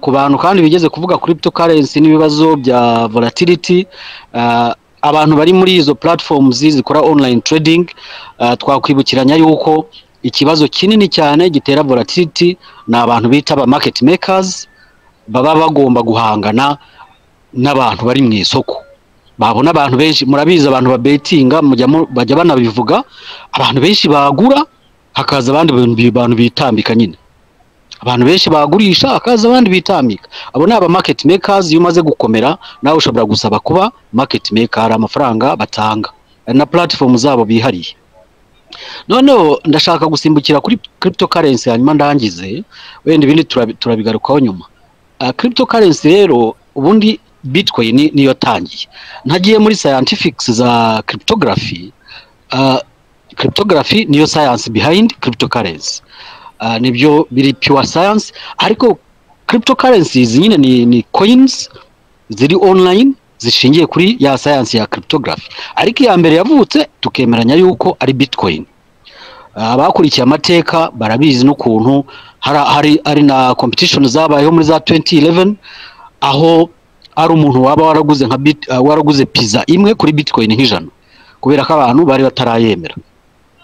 ku bantu kandi bigeze kuvuga cryptocurrency n'ibibazo bya volatility abantu bari muri izo platforms zikora online trading twakwibukiranya yuko ikibazo kinini cyane gitera volatility na abantu bita ba market makers baba bagomba guhangana n'abantu bari mu isoko babona abantu benshi murabiza abantu ba bettinga bajya banabivuga abantu benshi bagura hakaza abandi bantu bitambika nyine abantu benshi bagurisha hakaza abandi bitambika abo ni aba market makers iyo umaze gukomera nawe ushobora gusaba kuba market maker amafaranga batanga na platform zabo bihariye noneho ndashaka gusimbukira kuri cryptocurrency hanyuma ndangize wenda ibindi turabigarukaho nyuma cryptocurrency rero ubundi Bitcoin niyo tangiye ntagiye muri scientifics za cryptography cryptography niyo science behind cryptocurrency nibyo biri pure science ariko cryptocurrencies nyine ni coins ziri online zishingiye kuri ya science ya cryptography ariko ya mbere yavutse tukemeranya yuko ari Bitcoin abakurikiye amateka barabizi n'ukuntu hari na competition zabayeho muri za 2011 aho ari umuntu waba waraguze pizza imwe kuri Bitcoin nk'ijana kubera ko abantu bari batarayemera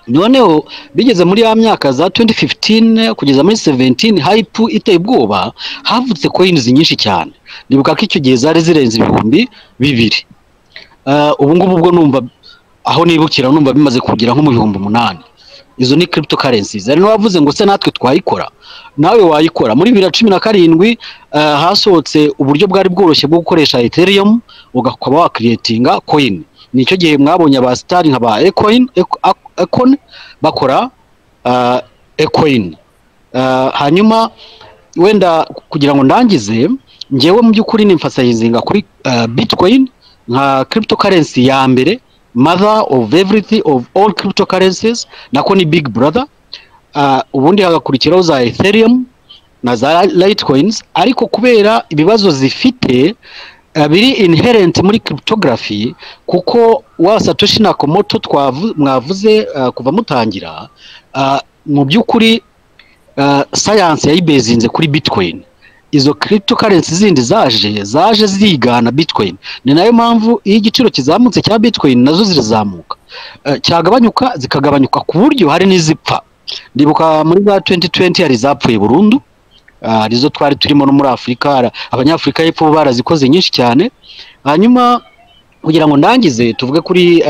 noneho bigeze muri ya myaka za 2015 kugeza muri 17 hype iteye ubwoba havutse coins nyinshi cyane nibuka ko icyo gihe zari zirenze 2,000 ubu ngubu ubwo numva aho nibukira numva bimaze kugira nko mu 8,000 izo ni cryptocurrencies ari no wavuze ngo se natwe twayikora nawe wayikora muri 2017 hasohotse uburyo bwari bworoshye bwo gukoresha Ethereum ugakaba wa creatinga coin nicyo gihe mwabonye aba star nka ba Econ bakora Ecoin hanyuma wenda kugira ngo ndangize ngewe mu by'ukuri nimfasayizinga kuri Bitcoin nka cryptocurrency ya mbere mother of everything of all cryptocurrencies nako ni big brother ubundi hagakurikiraho za Ethereum na za Litecoins ariko kubera ibibazo zifite biri inherent muri cryptography kuko wa Satoshi Nakamoto mwavuze kuva mutangira mu by'ukuri science yayibezinze kuri Bitcoin izo cryptocurrency zindi zaje zigana Bitcoin ni nayo mpamvu iyo igiciro kizamutse cya Bitcoin nazo zirazamuka cyagabanyuka zikagabanyuka ku buryo hari n'izipfa ndibuka muri 2020 hari zapfuye burundu arizo twari turimo no muri Afrika abanyafrika y'epfo barazikoze nyinshi cyane hanyuma kugira ngo ndangize tuvuge kuri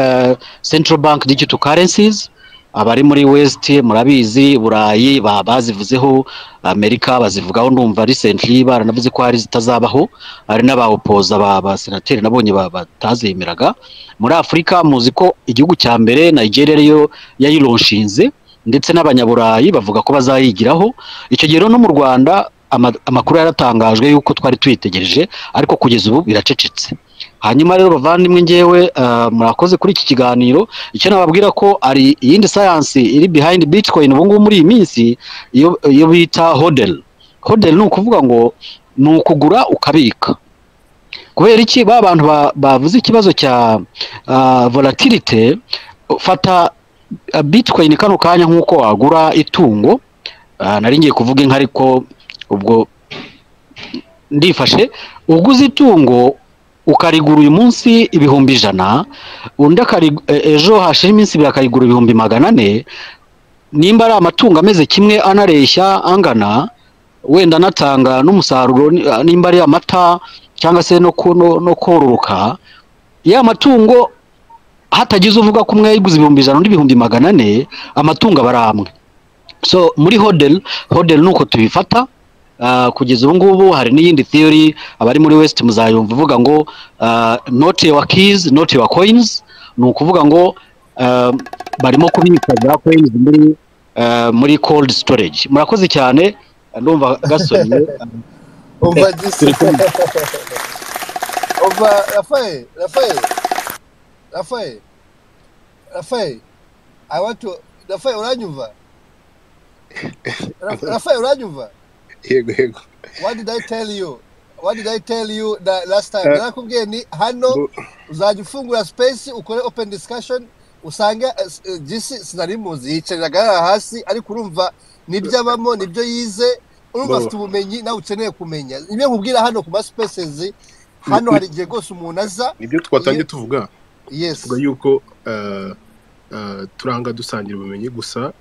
central bank digital currencies abari muri West murabizi Burayi bazivuzeho Amerika bazivugaho ndumva recently baranavuze ko hari zitazabaho ari n'abaopoza ba senateri nabonye batazemeraga muri Afrika muzi ko igihugu cya mbere Nigeria yo yayironshinze ndetse n'abanyaburayi bavuga ko bazayigiraho icyo gihe no mu Rwanda amakuru yaratangajwe yuko twari twitegereje ariko kugeza ubu biracecetse hanyuma rero bavandimwe ngewe murakoze kuri iki kiganiro icyo nababwira ko ari iyindi science iri behind Bitcoin ubu ngubu muri iyi minsi iyo bita hodl ni ukuvuga ngo ni ukugura ukabika kubera iki bantu bavuze ikibazo cya volatility fata Bitcoin kano kanya nk'uko wagura itungo nari ngiye kuvuga inka ariko ubwo ndifashe uguze itungo ukarigura uyu munsi 100,000 undi ejo hashira iminsi birakarigura 400 nimba ari amatungo ameze kimwe anareshya angana wenda natanga n'umusaruro nimba ari amata cyangwa se no kororoka ya matungo hatagize uvuga ko umwe yiguze 100 undi 400 amatungo baramwe. So muri hodel nuko tubifata. Kugeza ubu ngubu hari n'iyindi theory abari muri West muzayumva uvuga ngo not your keys not your coins, ni ukuvuga ngo barimo kubika za coins muri cold storage. Murakoze cyane, ndumva gasonye. Umva gisi umva Rafael I want to Rafael uranyumva Yego. What did I tell you that last time? Nakubwiye ni hano uzajya ufungura space ukore open discussion usanga gisi sinarimuzi yicariraga hasi ariko urumva nibyo abamo nibyo yize urumva afite ubumenyi nawe ukeneye kumenya. Nibe nkubwira hano ku spaces hano hari igihe gose umuntu aza nibyo twatangiye tuvuga. Yes. Tuvuga yuko turanga dusangira ubumenyi gusa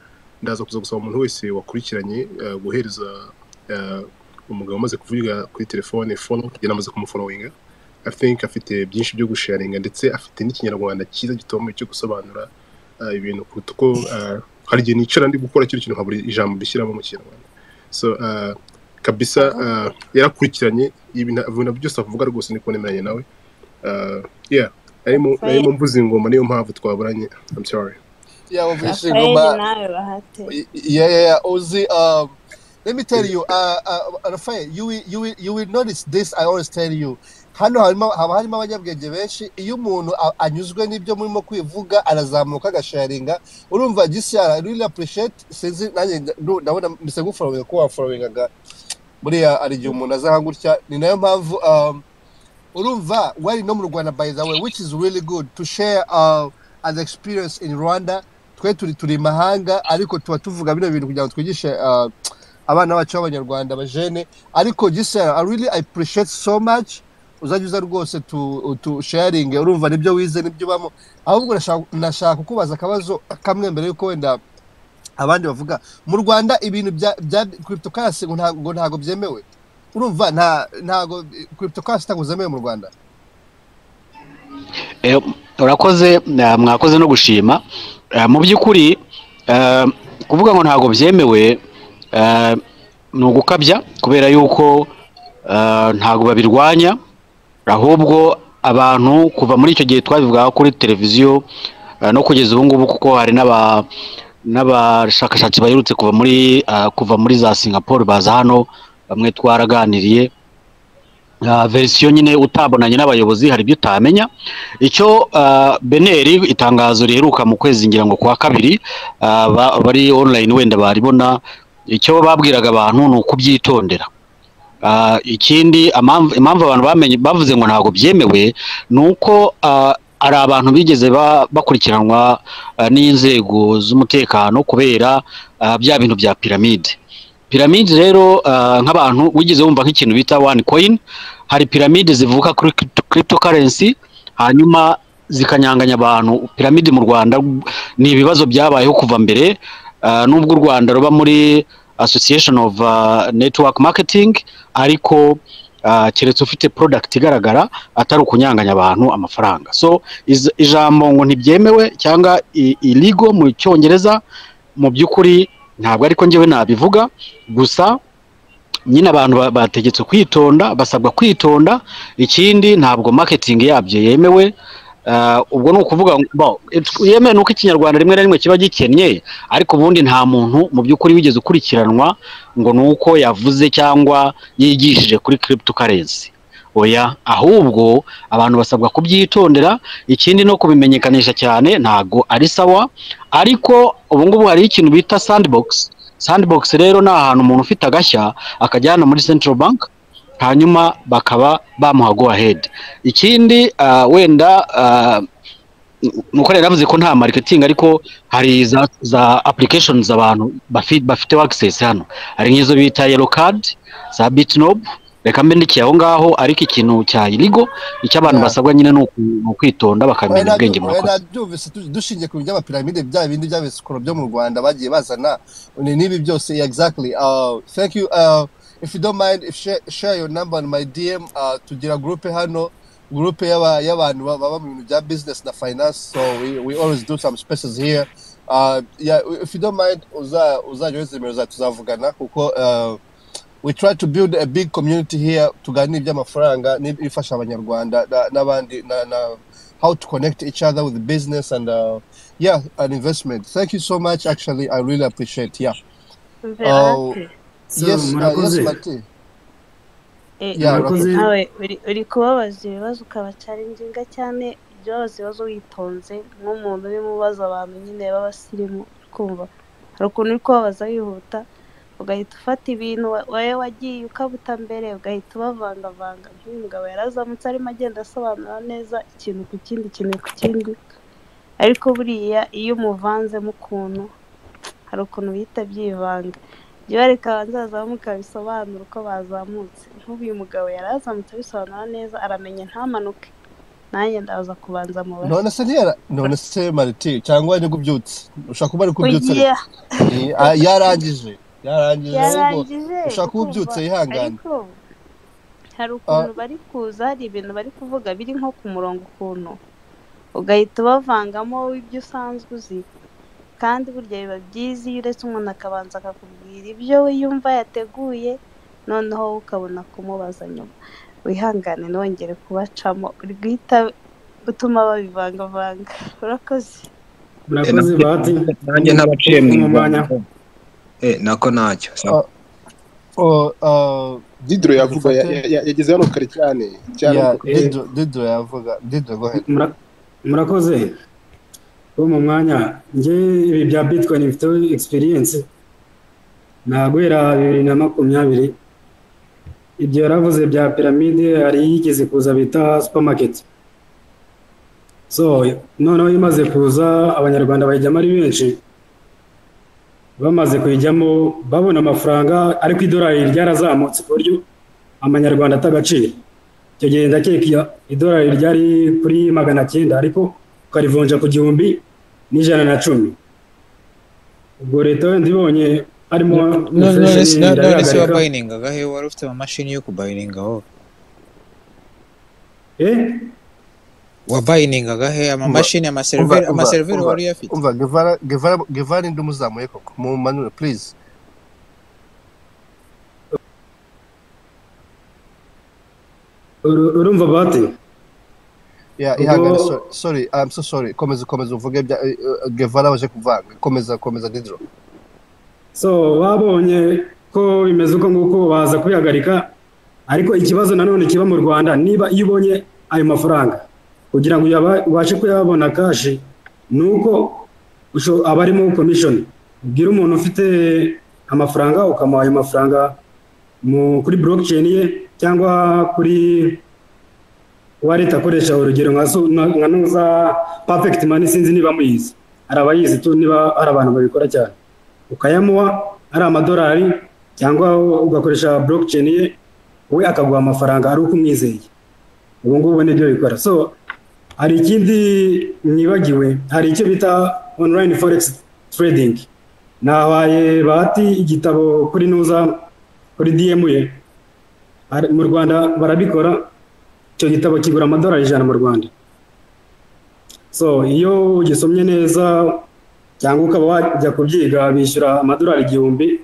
ndaza kuza gusaba umuntu wese wakurikiranye guhereza umugabo umaze kuvuga kuri telefone follow kugira amaze kumufollowinga. I think afite byinshi byo gusharinga ndetse afite n'ikinyarwanda cyiza gitomo cyo gusobanura ibintu kuko hari igihe nicara ndi gukora cyo kintu nkaburi ijambo bishyiramo mu kinyarwanda. So kabisa yarakurikiranye ibintu byose avuga rwose ni kunemeranya nawe. Yeah, arimo mvuze ingoma niyo mpamvu twaburanye. I'm sorry. Yeah, obviously ngoma. Yeah, Ozi, let me tell you, Rafael, you will notice this. I always tell you, hano harimo abanyabwenge benshi. Iyo umuntu anyuzwe n'ibyo murimo kwivuga arazamuka agasharinga. Urumva gisi I really appreciate. Sinzi nanjye ndabona mise gufollowing ko wafollowingaga muri ari gihe umuntu azahangurya. Ni nayo mpamvu urumva wari no mu Rwanda by the way, which is really good to share an experience in Rwanda. Twe turi mahanga ariko tuba tuvuga bino bintu kugira ngo twigishe abana bacu b'abanyarwanda bajene ariko gisa I really appreciate so much uzajuza rwose to sharing. Urumva nibyo wize nibyo bamo ahubwo nashaka kukubaza akabazo kamwe mbere yuko wenda abandi bavuga mu Rwanda ibintu bya cryptocurrency ngo ntago byemewe. Urumva ntago cryptocurrency taguzemewe mu Rwanda. Urakoze, mwakoze no gushima. Mu by'ukuri kuvuga ngo ntago byemewe ni ugukabya kubera yuko ntago babirwanya, ahubwo abantu kuva muri icyo gihe twabivuga kuri televiziyo no kugeza ubu ngubu kuko hari n'abashakashatsi bayirutse kuva muri za Singapore baza hano bamwe twaraganiriye verisiyo nyine utabonanye n'abayobozi hari ibyo utamenya. Icyo Beneri itangazo riheruka mu kwezi ngira ngo kwa kabiri bari online wenda baribona, icyo babwiraga abantu ni ukubyitondera. Ikindi impamvu abantu bavuze ngo ntago byemewe nuko ari abantu bigeze bakurikiranwa n'inzego z'umutekano kubera bya bintu bya piramide rero nk'abantu wigeze wumva nk'ikintu bita one coin. Hari piramide zivuka kuri cryptocurrency hanyuma zikanyanganya abantu. Piramide mu Rwanda ni ibibazo byabayeho kuva mbere, nubwo u Rwanda ruba muri Association of Network Marketing ariko keretse ufite product igaragara atari ukunyanganya abantu amafaranga. So ijambo ngo ntibyemewe cyangwa illegal mu Cyongereza mu by'ukuri ntabwo ariko njyewe nabivuga, gusa nyine abantu bategetse kwitonda, basabwa kwitonda. Ikindi ntabwo marketing yabyo yemewe. Ubwo ni ukuvuga ngo yemewe nuko ikinyarwanda rimwe na rimwe kiba gikennye, ariko ubundi nta muntu mu by'ukuri wigeze ukurikiranwa ngo nuko yavuze cyangwa yigishije kuri cryptocurrency. Oya, ahubwo abantu basabwa kubyitondera. Ikindi no kubimenyekanisha cyane ntago ari sawa, ariko ubu ngubu hari ikintu bita sandbox rero ni ahantu umuntu ufite agashya akajyana muri central bank hanyuma bakaba bamuha go ahead. Ikindi wenda nuko rero navuze ko nta marketing ariko hari za applications abantu bafite access hano, hari nk'izo bita yellow card za Bitnob. Reka mbe ndikiye aho ngaho, ariko ikintu cya illegal icyo abantu basabwa nyine no kwitonda bakamenya ubwenge mu kosa. Dushingiye ku by'aba piramide bya bindi by'abesikoro byo mu Rwanda bagiye bazana nibi byose exactly. Thank you if you don't mind, if share your number on my DM, tugira group hano, group y'abantu baba mu bintu bya business na finance, so we always do some spaces here. Yeah, if you don't mind, uzajoze nimero za tuzavugana kuko we try to build a big community here tuganira iby'amafaranga n'ifasha abanyarwanda n'abandi na how to connect each other with the business and yeah, an investment. Thank you so much. Actually, I really appreciate. Yeah. Yes, yes, Martin. Yeah, nawe uri kubabaza ibibazo ukabacaringa cyane ibibazo witonze nk'umuntu uri mubaza abantu nyine b'abasirimu kumva hari ukuntu uri kubabaza wihuta ugahita ufata ibintu wowe wagiye ukabuta mbere ugahita ubavangavanga nk'umugabo yarazamutse arimo agenda asobanura neza ikintu ku kindi ariko buriya iyo umuvanzemo ukuntu hari ukuntu bihita byivanga jya bareka abanzaza mukabisobanura uko bazamutse nk'uyu mugabo yarazamutse abisobanura neza aramenya ntamanuke nanjye ndaza kubanza mu basi none se Mariti cyangwa ni gubyutse ushaka kuba ari kubyutse yarangije ushaka kubyutse yihangana hari ukuntu bari kuza hari ibintu bari kuvuga biri nko ku murongo ukuntu ugahita ubavangamo ibyo usanzwe uzi kandi burya biba byiza iyo uretse umuntu akabanza akakubwira ibyo we yumva yateguye noneho ukabona kumubaza nyuma wihangane nongere kubacamo uri guhita utuma babivangavanga urakoze bahati nanjye ntabaciye mu mwanya nako ntacyo Didro yavuga yageze hano kare cyane Didro yavuga Didro go ahead murakoze mu mwanya nge ibi bya Bitcoin bifite experience naguhera 2020 ibyo yaravuze bya pyramide ari yigeze kuza bita supermarket so noneho imaze kuza abanyarwanda bayijyamo ari benshi bamaze kuyijyamo babona amafaranga ariko idolari ryarazamutse ku buryo amanyarwanda atagaciro icyo gihe ndakeka idolari ryari kuri 900 ariko ukarivunja ku 1,110 ubwo leta ndibonye harimo none se wabayiningaga he wari ufite amamashini yo kubayiningaho wabayiningaga he amamashini amaserveri wari uyafite umva Gevara ndumuzamuye koko mu manure please urumva bate ihangane sorry I'm so sorry komeza uvuge bya Gevara baje kuvanga komeza Didro so babonye ko bimeze uko nguko baza kubihagarika ariko ikibazo nanone kiba mu Rwanda niba iyo ubonye ayo mafaranga kugira ngo ubashe kuyabona kashi nuko abarimo commission ubwira umuntu ufite amafaranga ukamuha ayo mafaranga kuri blockchain ye cyangwa kuri wallet akoresha urugero nka nuza perfect money sinzi niba muyizi arabayizi tu niba ari abantu babikora cyane ukayamuha ari amadolari cyangwa ugakoresha blockchain ye we akaguha amafaranga ari uko umwizeye ubu ngubu nibyo bikora so hari ikindi nibagiwe hari icyo bita online forex trading nahaye bahati igitabo kuri nuza kuri DM ye mu Rwanda barabikora icyo gitabo kigura amadolari 100 mu Rwanda so iyo ugisomye neza cyangwa ukaba wajya kubyiga bishyura amadolari 1,000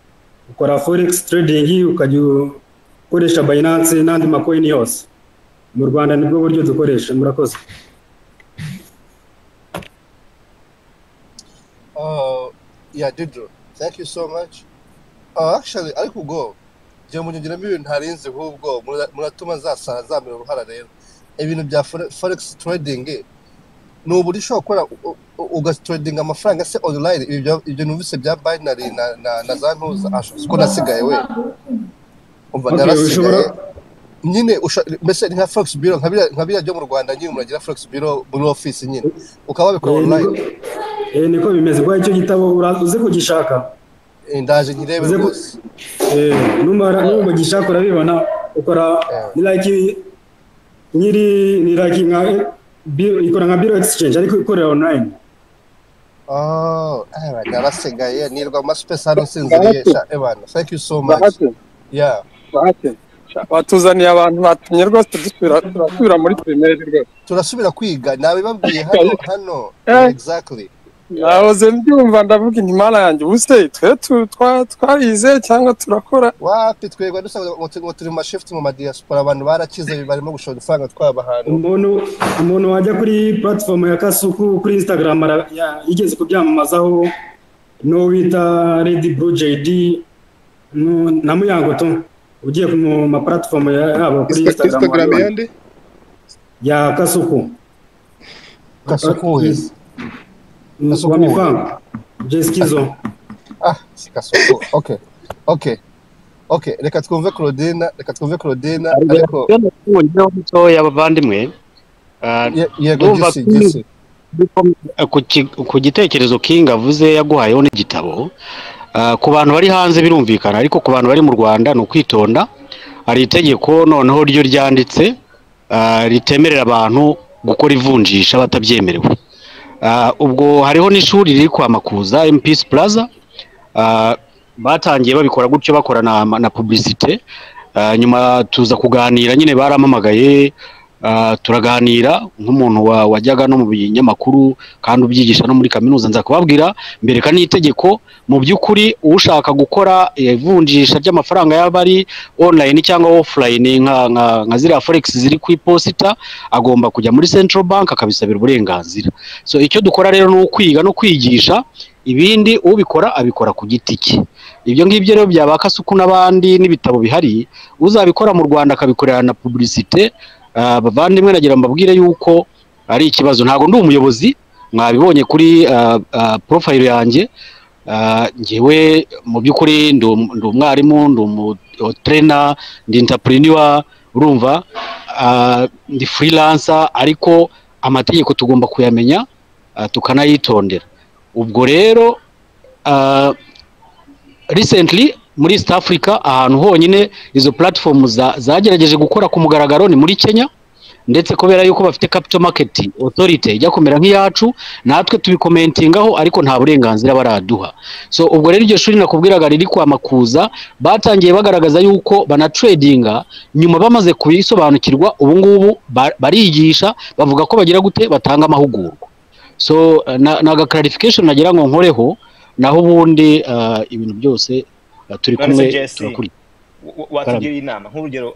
ukora forex trading ukajya ukoresha Binance n'andi macoin yose mu Rwanda nibwo buryo dukoresha murakoze yeah Didro thank you so much actually ariko go je munyingira ibintu ntarinze ahubwo muratuma zamira uruhara rero ibintu bya forex trading n'uburi shokora ugatrading amafaranga se online ibyo numvise bya binary na za ntuza ko nasigaye we umva narasigaye nyine mbese nka forex bureau nkabira byo mu Rwanda nyine muragira forex bureau muri office nyine ukaba bikora online niko bimeze kwa icyo gitabo uze kugishaka ndaje nkirebe rwose numara gishaka urabibona ukora ni like nka ikora nka bureau exchange ariko ikorera online narasigaye nirwa ama space hano sinziriye ebana thank you so much yeah batuzaniye abantu batumye rwose turasubira muri primaire rwose turasubira kwiga nabibabwiye hano exactly nahoze mbyumva ndavuga inti mana yanjye ubuse twe twarize cyangwa turakora wapi twegwa dusanga ngo turi mu shift mu madiaspora abantu barakize barimo gushora ifaranga twaba ahantu umuntu wajya kuri platform ya Kasuku kuri Instagram yigeze kubyamamazaho no wita Lady Blue JD na Muyangoto ugiye ku ma platform yabo kuri Instagram yande ya Kasuku is Wamifanga Jeskizo Kasuku okay reka twumve Claudine ariko y'abavandimwe ku gitekerezo King avuze yaguhayeho n'igitabo ku bantu bari hanze birumvikana ariko ku bantu bari mu Rwanda no kwitonda hari itegeko noneho ryo ryanditse ritemerera abantu gukora ivunjisha batabyemerewe ubwo hariho n'ishuri riri kwa Makuza MPS Plaza batangiye babikora gutyo bakorana na publicité nyuma tuza kuganira nyine baramamagaye turaganira nk'umuntu wajyaga no mu binyamakuru kandi ubyigisha no muri kaminuza nza kubabwira mbereka n'itegeko mu by'ukuri ushaka gukora ivunjisha ry'amafaranga y'abari online cyangwa offline nka zira forex ziri ku iposita agomba kujya muri Central Bank akabisabira uburenganzira so icyo dukora rero no kwiga no kwigisha ibindi ubikora abikora ku giti cye ibyo ngibyo rero byabaka Suku n'abandi n'ibitabo bihari uzabikora mu Rwanda akabikorera na publicité bavandimwe nagira mbabwire yuko ari ikibazo ntago ndi umuyobozi mwabibonye kuri profile yanjye ngewe mu by'ukuri ndi umwarimu ndi trainer ndi entrepreneur urumva ndi freelancer ariko amategeko tugomba kuyamenya tukanayitondera ubwo rero recently muri East Africa ahantu honyine izo platform zagerageje gukora ku mugaragaro ni muri Kenya ndetse kubera yuko bafite capital market authority ijya kumera nk'iyacu natwe tubikomentingaho ariko nta burenganzira baraduha so ubwo rero iryo shuri nakubwiraga riri kwa Makuza batangiye bagaragaza yuko bana tradinga nyuma bamaze kubisobanukirwa ubu ngubu barigisha bavuga ko bagira gute batanga amahugurwa so naga clarification nagira ngo nkoreho naho ubundi ibintu byose turi kumwe turakuri watugira inama nk'urugero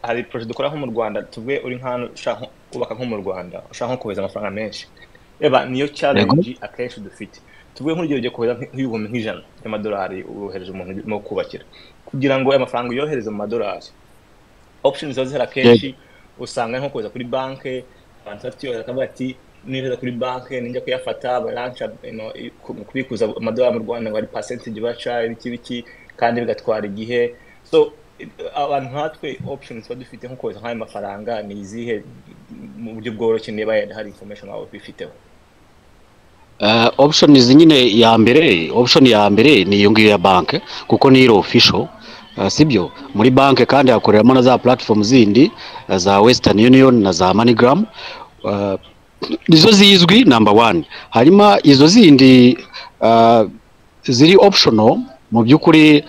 hari project dukora nko mu Rwanda tuvuye uri nk'ahantu ushaka kubaka nko mu Rwanda ushaka nko kohereza amafaranga menshi eba niyo challenge akenshi dufite tuvuye nk'urugero ugiye kohereza nk'ibihumbi nk'ijana y'amadolari urohereje umuntu no kubakira kugira ngo amafaranga yohereze mu madolari options zo zihari akenshi usanga nko kohereza kuri banke abantu batiyohereza akavuga ati nireza kuri banke ninjya kuyafata barancha kubikuza amadolari mu Rwanda ngo ari percentage baca ibiki kandi bigatwara igihe so abantu hatwe options badufite nko kohereza nk'ayo mafaranga ni izihe mu buryo bworoshye niba hari information aho bifiteho option nyine option ya mbere ni iyo ngiyo ya banke kuko ni official sibyo muri banke kandi hakoreramo na za platform zindi za Western Union na za MoneyGram nizo zizwi number 1 harimo izo zindi ziri optional mu by'ukuri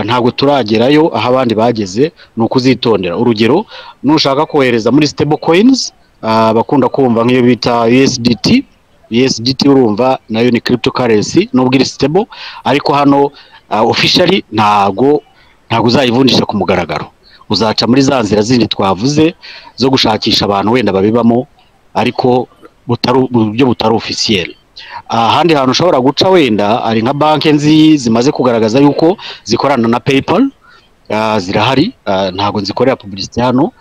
ntago turagerayo aho abandi bageze nuko uzitondera urugero nushaka kohereza muri stable coins bakunda kumva nk'iyo bita USDT urumva nayo ni cryptocurrency nubwo iri stable ariko hano officially ntago uzayivundisha ku mugaragaro uzaca muri za nzira zindi twavuze zo gushakisha abantu wenda babibamo ariko buryo butari officiel ahandi hantu ushobora guca wenda ari nka banke zimaze kugaragaza yuko zikorana na PayPal zirahari ntago nzikorera publicity hano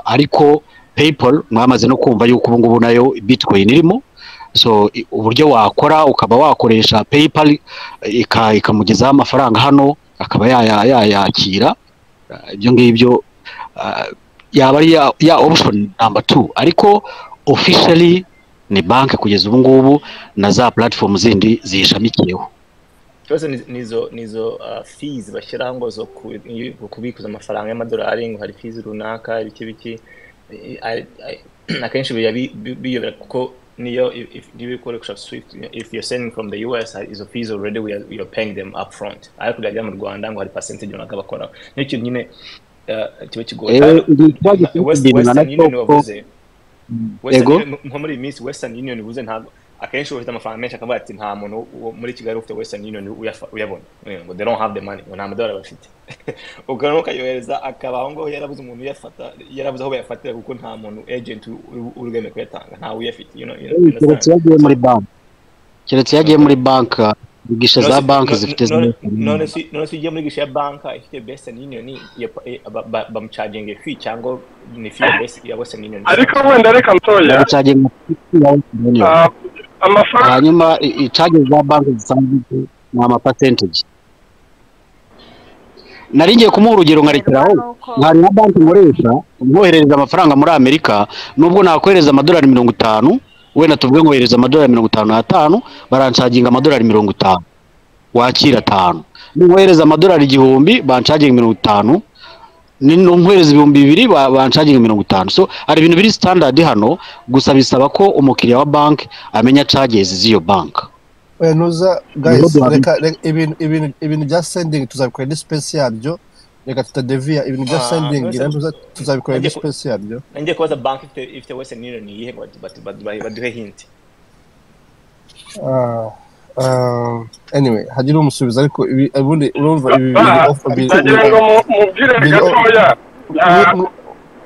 ariko PayPal mwamaze no kumva yuko ubu ngubu nayo Bitcoin irimo so uburyo wakora ukaba wakoresha PayPal ikamugezaho amafaranga hano akaba yakira ibyo ngibyo yaba ari ya option number 2 ariko officially ni banke kugeza ubu ngubu na za platform zindi zishamikiyeho cyose nizo fees bashyiraho ngo zo kubikuza amafaranga y'amadolari ngo hari fees runaka biki akenshi biyobera kuko niyo if you koresha Swift, if you're sending from the US is a fees already we are paying them up front. Ariko kujya mu Rwanda ngo hari percentage runaka bakora. N'icyo nyine kiba kigoye. Western Union wavuze. Western Union nko muri Miss Western Union uvuze ntabwo akenshi ufite amafaranga menshi akavuga ati nta muntu muri Kigali ufite Western Union uyabona ngo they don't have the money nta madolari bafite ugaruka yohereza akabaho ngo yarabuze umuntu yarabuze aho bayafatira kuko nta muntu agent urugeme kuyatanga nta uyafite keretse yagiye muri bank bigisha za bank zifite none si ugiye muri gisha ya bank ifite Western Union bamucharging fee cyangwa ni fee base ya Western Union ariko wenda reka mtoya amafaranga hanyuma charges za bank zisanzwe na percentage nari ngiye kumuha urugero nkarekeraho nkari na bank nkoresha nkohereza amafaranga muri Amerika nubwo nakohereza amadolari 50 wenda tuvuge nkohereza amadolari 55 barancaginga amadolari 50 wakira 5 nkohereza amadolari 1000 bancaginga 50 nkohereza 2000 bancaginga 50 so ari ibintu biri standard hano gusa bisaba ko umukiriya wa bank amenya charges z'iyo bank nuza guys ibintu bya sending tuzabikora ni special byo reka tutadevia ibintu bya sending tuzabikora ni special byo ngiye kubaza bank if the Western Union yihe baduhe hint anyway hagira umusubiza ariko ubundi urumva ibi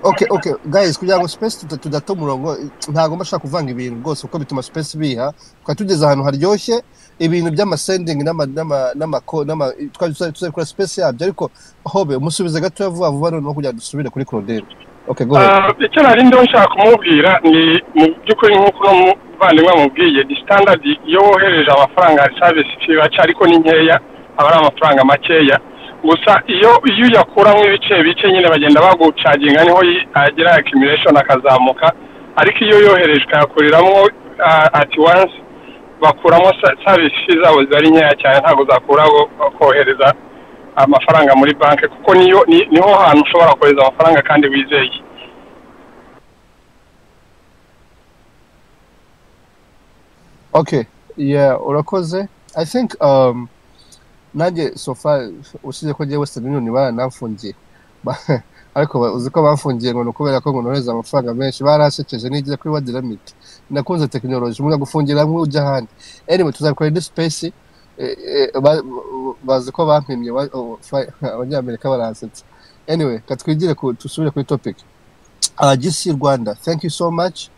okay guys kugira ngo space tudatumurongo ntago mbashaka kuvanga ibintu rwose uko bituma space biha twatugeza ahantu haryoshye ibintu by'amasending twazikora space yabyo ariko hobe umusubiza gato vuba no kugira dusubire kuri Claudel okay go ahead icyo nari ndo nshaka kumubwira ni mu byukuri nkuko n'umuvandimwe amubwiye di standard iyo wohereje amafaranga service fee ariko ni nkeya abari amafaranga makeya gusa iyo yakuramo ibice nyine bagenda bagucaginga niho agira accumulation akazamuka ariko iyo yohereje kayakuriramo at once bakuramo service fees zabo zari nkeya cyane ntago zakuraho kohereza amafaranga muri banki kuko niho hantu ushobora kohereza amafaranga kandi wizeye okay yeah urakoze I think nanjye so far usize ko je Western Union baranamfungiye ariko uzi ko bamfungiye ngo kubera ko ngonoreza amafaranga menshi barasekeje n'igiye kuri word limit nakunze technology umuntu gufungira mwe ujya handi anyway tuzakora this space bazi ko bampimye abanyamerika baransetse anyway katwigire tusubire kuri topic GC Rwanda thank you so much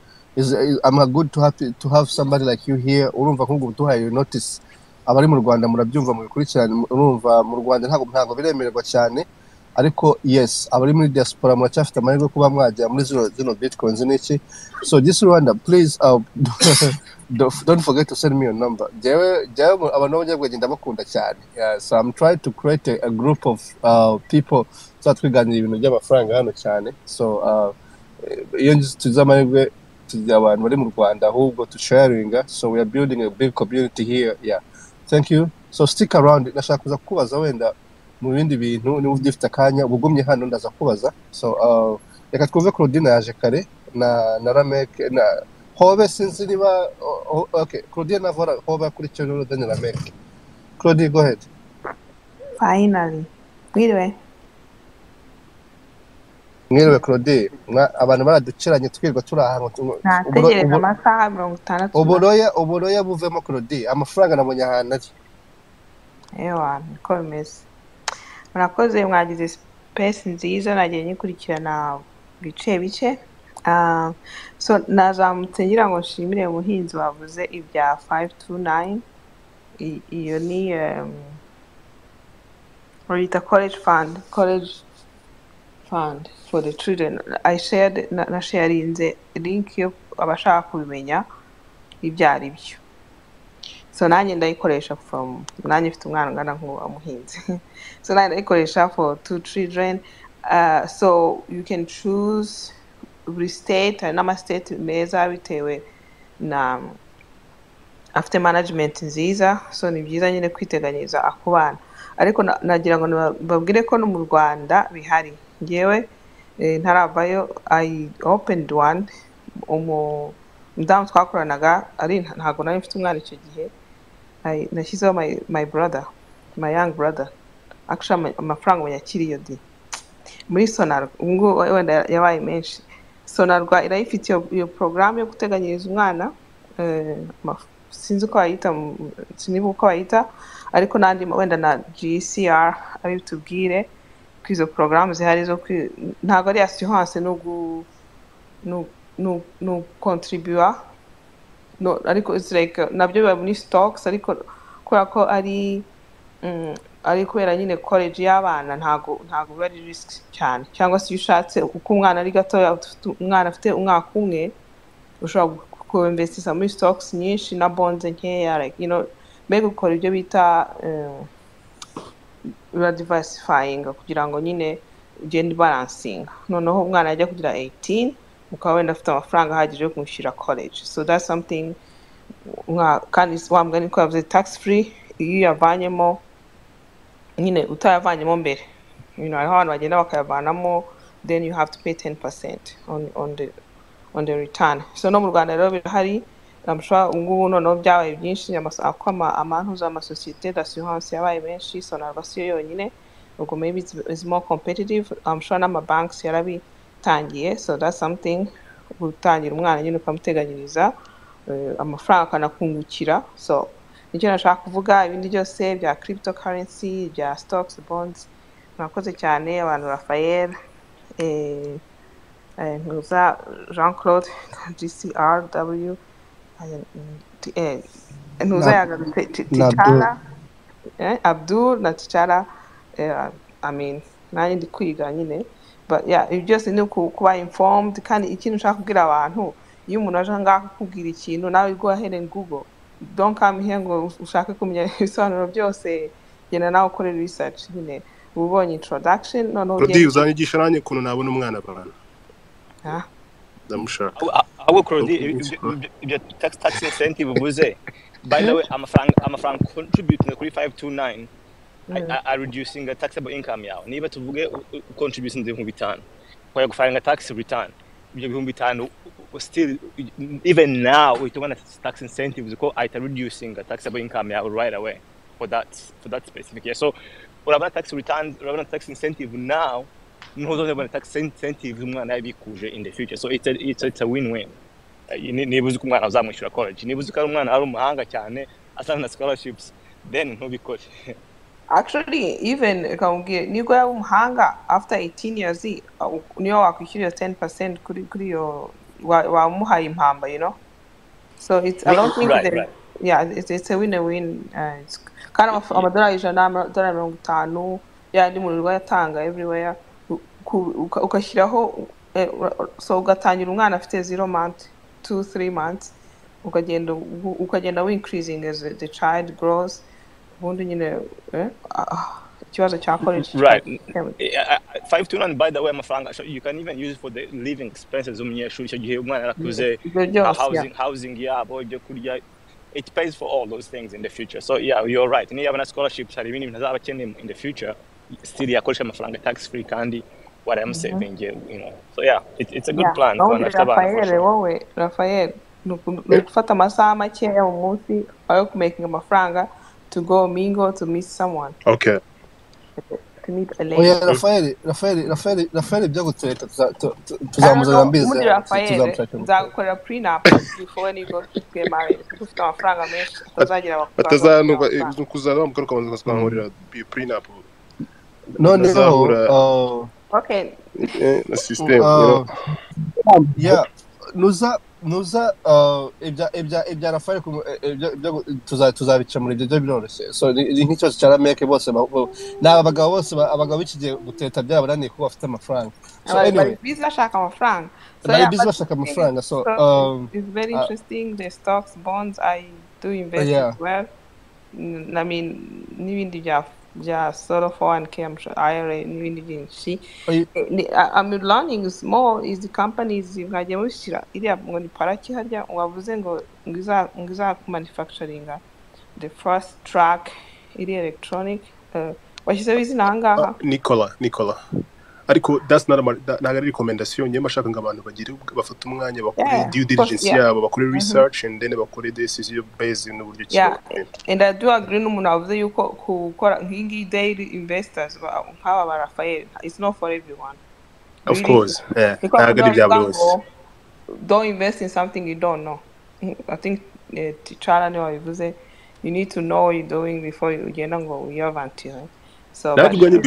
I'm good to have somebody like you here urumva nkungu duhaye notice abari mu Rwanda murabyumva mu bikurikirana urumva mu Rwanda ntago biremererwa cyane ariko yes abari muri diaspora muracafite amahirwe kuba mwajya muri zino bitcoins n'iki so this Rwanda please don't forget to send me your number jewe abantu bajya kugenda bakunda cyane so I'm trying to create a group of people so twiganira ibintu by'amafaranga hano cyane so iyo tuzamahirwe tujya abantu bari mu Rwanda ahubwo to sharing so we are building a big community here yeah thank you so stick around nashaka kuza kubaza wenda mu bindi bintu ni ufite akanya ubugumye hano ndaza kubaza so reka twumve Claudine yaje kare na Ramek na hobe sinzi niba okay Claudine navora hobe kuri channel de Ramek Claudine go ahead finally mwiriwe Claudine abantu baraduceranye twirwa turi ahantu nategereza amasaha 60 uboroya buvemo Claudine amafaranga nabonye ahantu ari ewa niko bimeze murakoze mwagize space nziza nagiye nyikurikirana bice so nazamutse ngira ngo nshimire umuhinzi wavuze ibya 529 iyo ni Rita college fund for the children I shared na sharinze link yo abashaka kubimenya ibyari byo so nanjye ndayikoresha nanjye mfite umwana ngana nk'umuhinzi so nanjye ndayikoresha for 2 children so you can choose every state and state meza bitewe na after management nziza so ni byiza nyine kwiteganyiriza akubana ariko nagira ngo babwire ko no mu Rwanda bihari ngewe ntaravayo I opened one mudamu twakoranaga ari ntabwo nari mfite umwana icyo gihe nashyizeho my brother, my young brother, actually amafaranga munyakiriye di muri Sonarwa, ubwo wenda yabaye menshi. Sonarwa irayifite iyo program yo guteganyiriza umwana, sinzi uko bayita, sinibuka uko bayita, ariko nandi wenda na GCR ari tubwire ko izo program zihari zo ntabwo ari assurance no contribute, no, ariko it's like nabyo biba muri stocks, ariko kubera ko ari kubera nyine college y'abana ntago bari risk cyane, cyangwa se ushatse uko umwana ari gato, umwana afite umwaka umwe ushobora ku-investisa muri stocks nyinshi na bonds nkeya, like you know, mbega ukora ibyo bita diversifying kugira ngo nyine ugende balancing, noneho umwana ajya kugira 18 ukaba wenda afite amafaranga ahagije yo kumushyira college. So that's something kandi wambwa niko yavuze tax free, iyo yavanyemo nyine utayavanyemo mbere, you know, abantu bagenda bakayavanamo, then you have to pay 10% on the return. So no mu Rwanda rero birahari, namshwa ngubu noneho byabaye byinshi, amantu z'amasosiyete d'assurance yabaye menshi. Sonarwa siyo yonyine, ubwo maybe it's more competitive. I'm sure n'ama banks yarabitangiye, so that's something gutangira umwana nyine ukamuteganyiriza amafaranga akanakungukira. So nicyo nashaka kuvuga, ibindi byose bya cryptocurrency, bya stocks, bonds. Murakoze cyane abantu, Raphael, ntuza Jean Claude, GCRW, ntuza yagarutse Tichara, Abdul na Tichara. I mean nanjye ndi kwiga nyine, but yeah, ibi byose ni kuba informed. Kandi ikintu nshaka kubwira abantu, iyo umuntu aje ngaho kukubwira ikintu, nawe go ahead and Google, don't come here ngo ushake kumenya ibisobanuro byose, genda nawe ukore research nyine, ubonye introduction noneho ugende uzanyigisha nanjye ukuntu nabona umwana bana ndamushaka abo Claude ibyo tax incentive buze. By the way, amafaranga contributing kuri 529 are reducing the taxable income yawe. Niba tuvuge contributing 5,000 kwa kufanya tax return, ibyo 5,000 still even now we don't tax incentives because it reducing the taxable income right away for that specific year. So what about tax returns, what about tax incentive now, no don't have tax incentive umwana yabikuje in the future. So it's a win-win. Nibuze ko umwana azamwishyura college, nibuze ko umwana ari umuhanga cyane asana na scholarships, then ntubikore. Actually, even nigo yaba umuhanga after 18 years niyo wakwishyurira 10% kuri yo wamuhaye impamba, you know. So it's, I don't think right. Yeah, it's a win-win. It's kind of amadolari $150 yandi mu Rwanda yatanga everywhere, ukashyiraho so ugatangira umwana afite 0 month 2-3 months, ukagenda increasing as the child grows. Ubundi nyine ikibazo cya college, right? 529 by the way amafaranga, you can even use it for the living expenses umunyeshuri icyo gihe umwana arakuze, housing yabo, ibyo kurya, it pays for all those things in the future. So yeah, you're right. Niyo abana scholarships hari ibintu ntazaba akeneye in the future, still yakoresha amafaranga tax free kandi what I'm saving, you know. So yeah, it's a good plan. Raphael nufata amasaha makeya mu munsi ayo making amafaranga to go mingle, to meet someone. Okay. To meet a lady. Oh yeah, Raphael byo gutereta tuzamuzana mbize. Nzagukorera prenup before you go to get married. Ufite amafaranga menshi azagira atazanuka kuzana bamukaruka banza kwamurira prenup. No. Okay. The system, you know. Yeah. Nuza ibya Raphael tuzabica muri ibyo biroroshye. So nk'icyose cya Rameke bose n'abagabo bose abagabo bikigiye guteta byabananiye kuba bafite amafaranga. So anyway, busy bashaka amafaranga. So yeah, busy bashaka amafaranga. So it's very interesting. The stocks, bonds, I do invest as well. I mean, n'ibindi bya sort of 401k, IRA, n'ibindi byinshi. I'm learning more is the companies nkajya mushyira iriya ngo ni paraki harya wavuze ngo ngiza manufacturing the first track iri electronic washyizeho izina ahangaha. Nicola ariko that's not ntago ari recommendation nyema shaka ngo abantu bagire bafata umwanya bakore due diligence yabo bakore research and then bakore decision based n'uburyo yeah and I do agree n'umuntu avuze yuko gukora nk'ingi daily investors nk'aba ba Rafael it's not for everyone of course ntago ari bya bose don't invest in something you don't know. I think Tichara ne wabivuze you need to know what you're doing before you ugenda ngo uyavantize. So nabiganye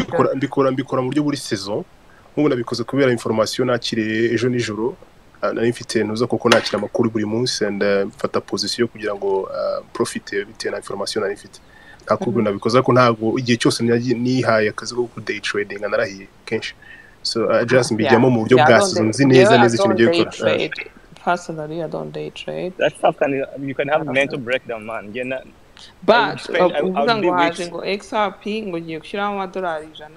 mbikora mu buryo buri saison nk'ubu nabikoze kubera information nakire ejo nijoro nari mfite ntuza kuko nakira amakuru buri munsi and mfata position kugira ngo profite bitewe na information nari mfite ntakubwo nabikoze ko ntago igihe cyose nihaye akazi ko ku day trading narahiye kenshi so I just mbijyamo mu buryo bwa season nzi neza ikintu giye gukora. Personally, I don't day trade. That stuff you can have a mental breakdown, man. But uvuga ngo haje ngo XRP ngo ngiye gushyiraho amadolari 100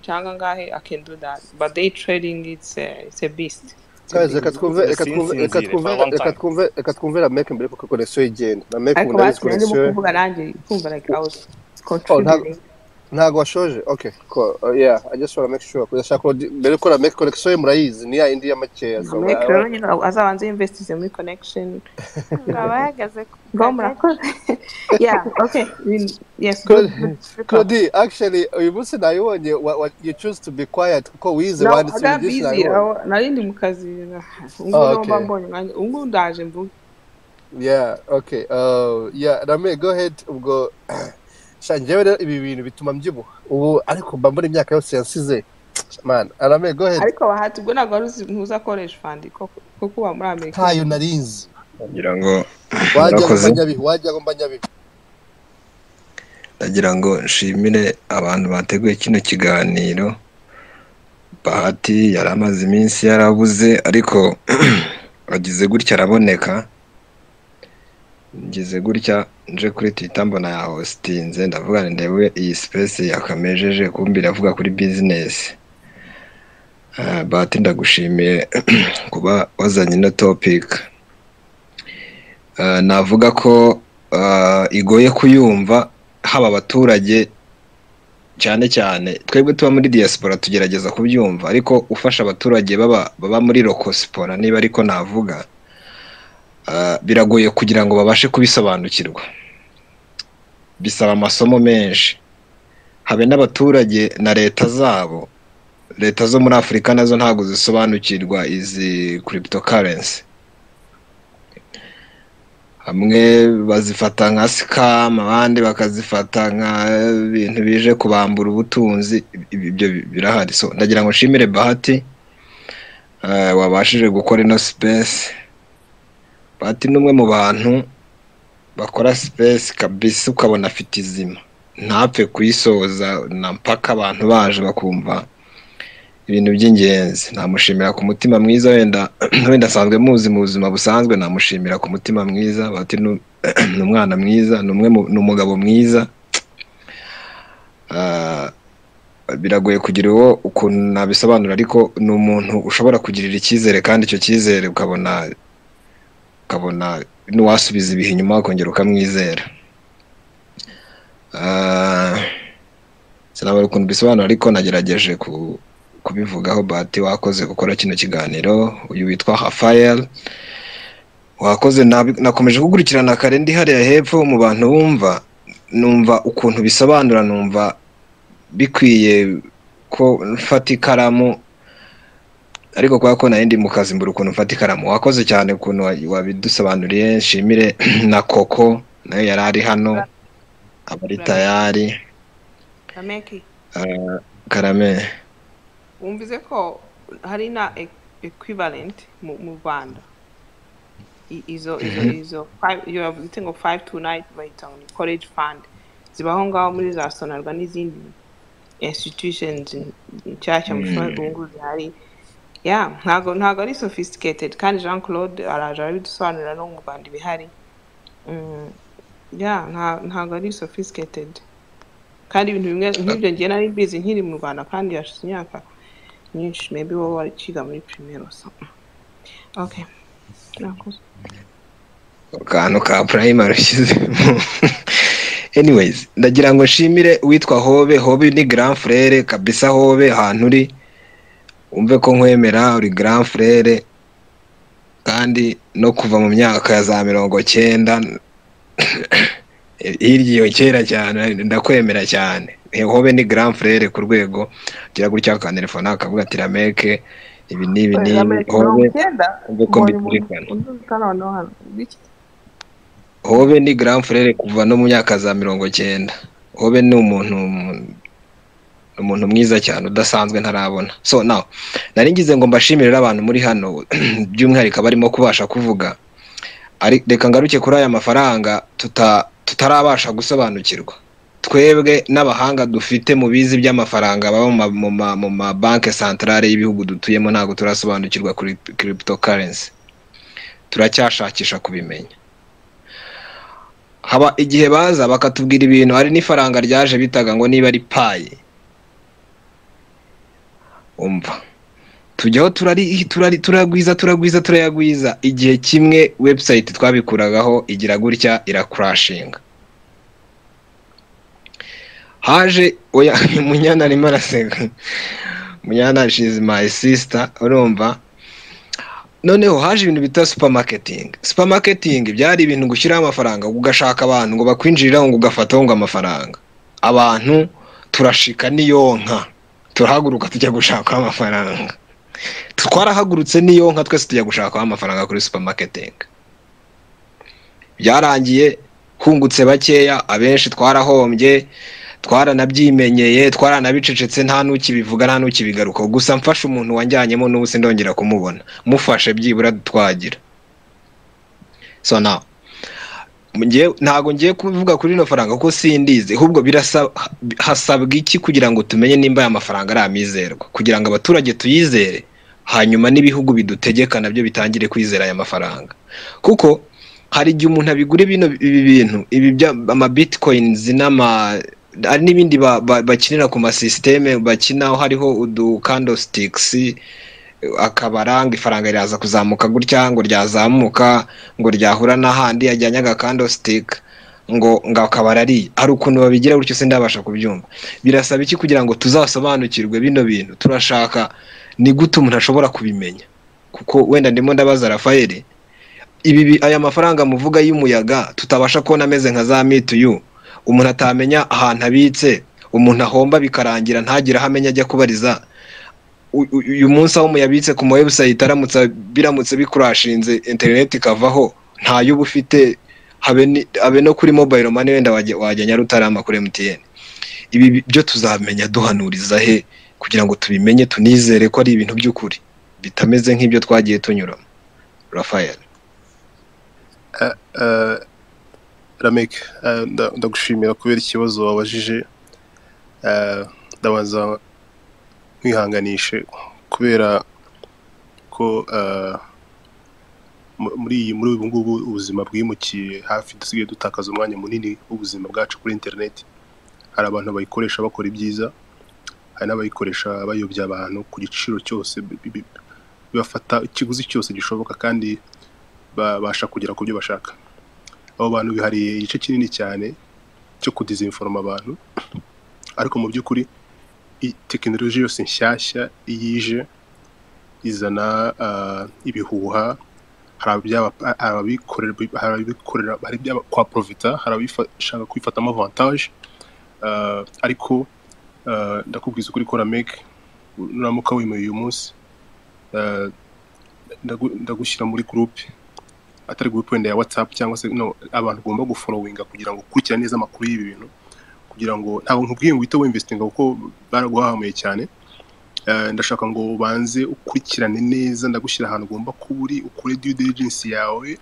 cyangwa ngahe I can do that, but day trading it's a beast. Guys, reka twumve la make mbere ko connection igenda na make mu ndabise connection kuvuga nanjye kumva like I was contributing. Ntago washoje okay cool yeah I just want to make sure kudashaka mbere ko la make connection murayizi ni ya indi ya makeya so make azabanze invest muri connection ngabahagaze yeah okay yes Claudie actually uyu munsi nayibonye you choose to be quiet kuko wize wanditse busy narindi mu kazi ngo mbambonye ngo ndaje mvuga yeah okay yeah Rame go ahead ubwo shanjewe rero ibi bintu bituma mbyibuha ubu ariko mba muri imyaka yose yansize man Rame go ahead ariko bahati ubwo ntabwo ntuza koresha fund kuko wa muri Amerika hayo narinzi ngira ngo wajya mbanya ndagira ngo nshimire abantu bateguye kino kiganiro Bahati yaramaze iminsi yarabuze ariko agize gutya araboneka ngeze gutya nje kuri Twitter mbona ya hostinze ndavuga ndewe iyi space yakamejeje kumbira avuga kuri business Bahati ndagushimiye kuba wazanye no topic navuga ko igoye kuyumva haba abaturage cyane cyane twebwe tuba muri diaspora tugerageza kubyumva ariko ufasha abaturage baba muri locospora niba ariko navuga biragoye kugira ngo babashe kubisobanukirwa bisaba amasomo menshi habe n'abaturage na leta zabo leta zo muri Afrika nazo ntago zisobanukirwa izi cryptocurrency hamwe bazifata nka scam abandi bakazifata nka ibintu bije kubambura ubutunzi ibyo birahari so ndagira ngo nshimire Bahati wabashije gukora ino space Bahati numwe mu bantu bakora space kabisa ukabona afite izima ntapfe kuyisoza na mpaka abantu baje bakumva ibintu by'ingenzi namushimira ku mutima mwiza wenda asanzwe muzi mu buzima busanzwe namushimira ku mutima mwiza Bahati n'umwana mwiza n'umugabo mwiza biragoye kugira ukuntu nabisobanura ariko ni umuntu ushobora kugirira icyizere kandi icyo cyizere ukabona n'uwasubiza ibihe inyuma ukongera ukamwizera sinabona ukuntu bisobanura ariko nagerageje kubivugaho Bahati wakoze gukora kino kiganiro uyu witwa Rafael wakoze nakomeje kugukurikirana kare ndi hariya hepfo mu bantu bumva numva ukuntu bisobanura numva bikwiye ko mfata ikaramu ariko kwa ko nayindi mu kazi mbura ukuntu mfata ikaramu wakoze cyane ukuntu wabidusobanuriye nshimire na Koko nayo yarari hano abari tayari Karame wumvize ko hari na equivalent mu Rwanda izo you have think of 529 right on college fund zibaho ngaho muri za Sonarwa n'izindi institutions nshyashya mu Rwanda hari yeah ntago ari sophisticated kandi Jean Claude araje arabidusobanurira no mu Rwanda bihari yeah ntago ari sophisticated kandi ibintu bimwe nk'ibyo ngiye nari busy nkiri mu Rwanda kandi yashize imyaka nyinshi maybe wowe warikiga muri primaire or something okay nakoze kantu ka primary anyways ndagira ngo nshimire witwa Hobe ni grand frère kabisa Hobe ahantu uri umve ko nkwemera uri grand frere kandi no kuva mu myaka ya za 90 hirya iyo kera cyane ndakwemera cyane hobe ni grand frere ku rwego gira gutya ka telefone akavuga ati rameke ibi nibi hobe uko mbikana hobe ni grand frere kuva no mu myaka za 90 hobe ni umuntu mwiza cyane udasanzwe ntarabona. So now nari ngize ngo mbashimirira abantu muri hano by'umwihariko barimo kubasha kuvuga ari reka ngaruke kuri aya mafaranga tutarabasha gusobanukirwa twebwe n'abahanga dufite mu bizi by'amafaranga baba mu ma banke centrale y'ibihugu dutuyemo ntago turasobanukirwa kuri cryptocurrency turacyashakisha kubimenya. Haba igihe baza bakatubwira ibintu hari n'ifaranga ryaje bitaga ngo niba ari payi umva tujyaho turayagwiza igihe kimwe website twabikuragaho igira gutya irakrashinga haje oya munyana arimo araseka munyana she's my sister urumva noneho haje ibintu bita supermarketing byari ibintu gushyiraho amafaranga ugashaka abantu ngo bakwinjirira ngo ugafataho ngo amafaranga abantu turashika niyo nka turahaguruka tujya gushaka amafaranga twarahagurutse niyo nka twese tujya gushaka amafaranga kuri supermarketing byarangiye hungutse bakeya abenshi twarahombye twaranabyimenyeye twaranabicecetse nta nukibivuga nta nukibigaruka gusa mfasha umuntu wanjyanyemo n'ubuse ndongera kumubona mufashe byibura twagira. So now ntago ngiye kuvuga kuri no faranga kuko sindize ahubwo hasabwa iki kugira ngo tumenye nimba aya mafaranga ari amizerwa kugira ngo abaturage tuyizere hanyuma n'ibihugu bidutegeka nabyo bitangire kwizera aya mafaranga kuko hari igihe umuntu abigure bintu ibi ama bitcoins ari n'ibindi bakinira ku masysteme bakinaho hariho udu candlesticks akabaranga ifaranga riraza kuzamuka gutya ngo ryazamuka ngo ryahura n'ahandi yajyanye aga candlestick ngo akabarari ari ukuntu babigira gutyo se ndabasha kubyumva. Birasaba iki kugira ngo tuzasobanukirwe bino bintu turashaka ni gute umuntu ashobora kubimenya kuko wenda ndimo ndabaza Rafael ibi aya mafaranga muvuga y'umuyaga tutabasha kubona ameze nka za mituyu umuntu atamenya ahantu abitse umuntu ahomba bikarangira ntagira hamenya ajya kubariza uyu munsi aho muyabitse ku website biramutse bikurashinze internet ikavaho nta yubu ufite habe no kuri mobile money wenda wajya Nyarutarama kuri MTN. Ibi byo tuzamenya duhanuriza he kugira ngo tubimenye tunizere ko ari ibintu by'ukuri bitameze nk'ibyo twagiye tunyura. Rafael Ramek ndagushimira kubera ikibazo wabajije ndabanza mwihanganishe kubera ko muri ubu ngubu ubuzima bwimukiye hafi dusigaye dutakaza umwanya munini w'ubuzima bwacu kuri internet. Hari abantu bayikoresha bakora ibyiza hari n'abayikoresha bayobya abantu ku giciro cyose bafata ikiguzi cyose gishoboka kandi babasha kugera ku byo bashaka. Abo bantu bihariye igice kinini cyane cyo kudizinforma abantu ariko mu by'ukuri tekinoloji yose nshyashya yije izana ibihuha hari abikorera hari kwa profita hari abishaka kwifatamo avantage ariko ndakubwiza ukuri ko Ramek nuramuka wimuye uyu munsi ndagushyira muri group atari group wenda ya WhatsApp cyangwa se no abantu ugomba gufollowinga kugira ngo ukurikire neza amakuru y'ibi bintu kugira ngo ntabwo nkubwiye ngo uhite winvestinga kuko baraguhahamuye cyane. Ndashaka ngo ubanze ukurikirane neza ndagushyira ahantu ugomba kuba uri ukore due diligence yawe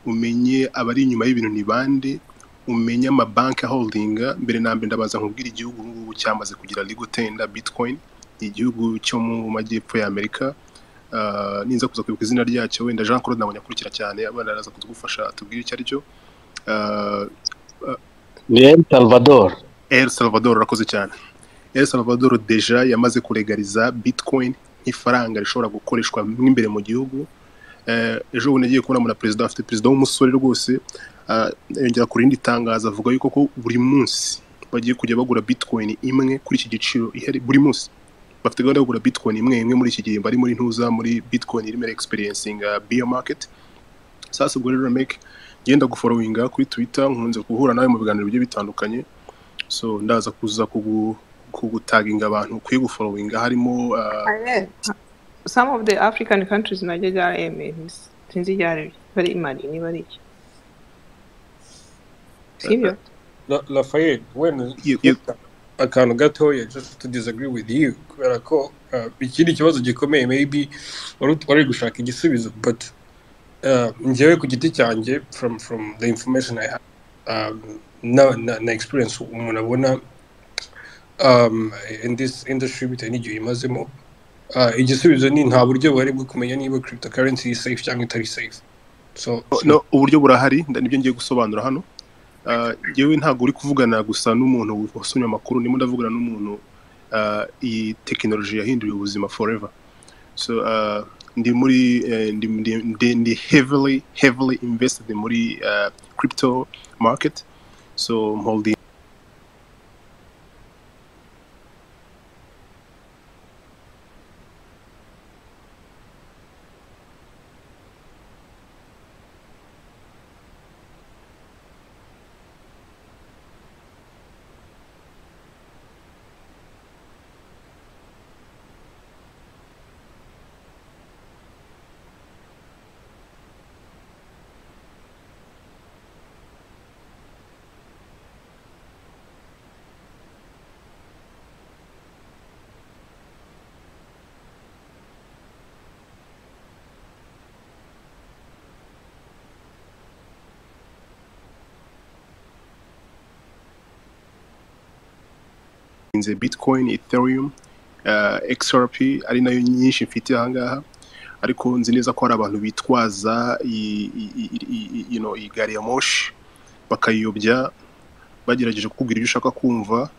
umenye abari inyuma y'ibintu ni bande umenye amabanki holdinga mbere na mbere ndabaza nkubwira igihugu ngubu cyamaze kugira legal tender Bitcoin igihugu cyo mu majyepfo ya Amerika. Ninza kuza kwibuka izina ryacyo wenda Jean Claude nabonye akurikira cyane abana araza kutugufasha tubwire icyo ari cyo. ni El Salvador rakoze cyane. El Salvador deja yamaze kulegaliza Bitcoin nk'ifaranga rishobora gukoreshwa imbere mu gihugu. Ejo bundi nagiye kubona na president afite president w'umusore rwose yongera kuri indi tangaza avuga yuko ko buri munsi bagiye kujya bagura Bitcoin imwe kuri iki giciro ihari buri munsi bafite gahunda yo kugura bitcoin imwe muri iki gihe bari muri ntuza muri bitcoin irimo experiencing bear market. Sasa ubwo rero make genda gufollowinga kuri Twitter, nkunze guhura nawe mu biganiro bigiye bitandukanye, so ndaza kuza kugutaginga abantu kwiye gufollowinga harimo some of the African countries najya sinzi ryari bari imari ni bari sibyo. Lafayette, when akantu gatoya just to disagree with you kubera ko ikindi kibazo gikomeye maybe wari gushaka igisubizo, but njyewe ku giti cyanjye from the information I have na experience umuntu abona in this industry bitewe n'igihe imazemo, igisubizo ni nta buryo bari bwo kumenya niba cryptocurrency is safe cyangwa itari safe. So no, uburyo burahari nibyo ngiye gusobanura hano. Yewe ntago uri kuvugana gusa n'umuntu wasomye amakuru, ndimo ndavugana n'umuntu iyi technology yahinduye ubuzima forever. So ndi muri ndi heavily invested muri crypto market, so I'm holding inze Bitcoin, Ethereum, XRP ari nayo nyinshi mfite ahangaha, ariko nzi neza ko hari abantu bitwaza igari ya moshi bakayiyobya bagerageje kukubwira ibyo ushaka kumva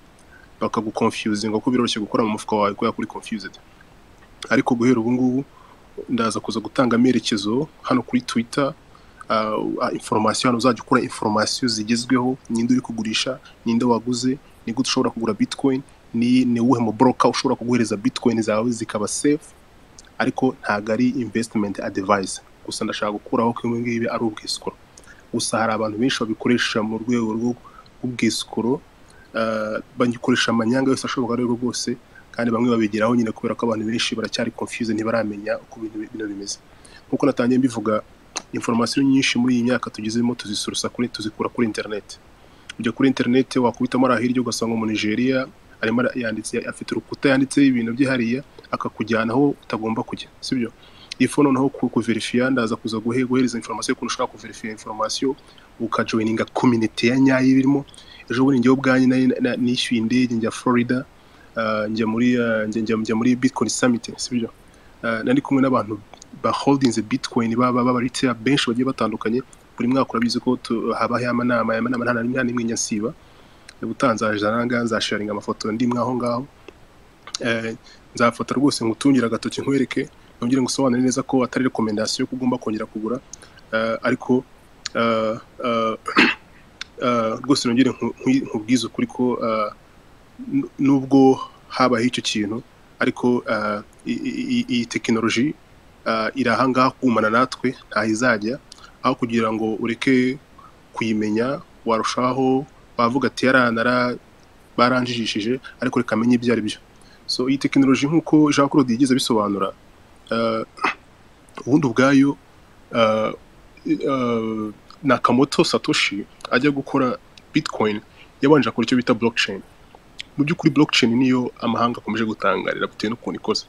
bakaguconfusing ngo ko biroroshye gukora mu mufuka wawe ko yakuri confused. Ariko guhera ubu ngubu ndaza kuza gutanga amerekezo hano kuri Twitter, information hano uzajya ukora information zigezweho, ninde uri kugurisha, ninde waguze, ni gute ushobora kugura Bitcoin, ni uwuhe mu broker ushobora kuguhereza Bitcoin zawe zikaba safe, ariko ntago ari investment advice. Gusa ndashaka gukuraho ko imwe ngibi ari ubwisukuro. Gusa hari abantu benshi babikoresha mu rwego rw'ubwisukuro, bagikoresha amanyanga yose ashoboka rero rwose, kandi bamwe babigeraho nyine kubera ko abantu benshi baracyari confused ntibaramenya uko ibintu bimeze. Nkuko natangiye mbivuga, information nyinshi muri iyi myaka tugizemo tuzikura kuri internet. Ujya kuri internet wakubitamo arahiryo ugasanga mu Nigeria arimo yanditse afite urukuta yanditse ibintu byihariye akakujyana aho utagomba kujya, sibyo? Ifono naho kuverifya, ndaza kuza guhereza information ko ushaka kuverifya information ukajoininga community ya nyayo irimo. Ejo bundi ngiye ubwanyi nishyuye indege njya Florida, njya muri Bitcoin Summit, sibyo? Nari kumwe n'abantu ba holdings Bitcoin baba retail benshi bagiye batandukanye. Buri mwaka urabizi ko habaho amanama nta n'imwe nyasiba ubutanzaje aranga nzasharinga amafoto ndi mwaho ngaho, nzafata rwose ngutungira agatoki nkwereke nongere ngusobanure neza ko atari recommendation ko ugomba kongera kugura, ariko rwose nongere nkubwiza ukuri ko nubwo habaho icyo kintu, ariko iyi technology irahangaha kumana natwe ntahizajya, aho kugira ngo ureke kuyimenya warushaho bavuga ati baranjijishije, ariko reka amenye ibyo ari byo. So iyi technology nkuko Jean Claude yigeze bisobanura, ubundi ubwayo Nakamoto Satoshi ajya gukora Bitcoin yabanje akora icyo bita blockchain. Mu by'ukuri blockchain niyo amahanga akomeje gutangarira bitewe n'ukuntu ikoze.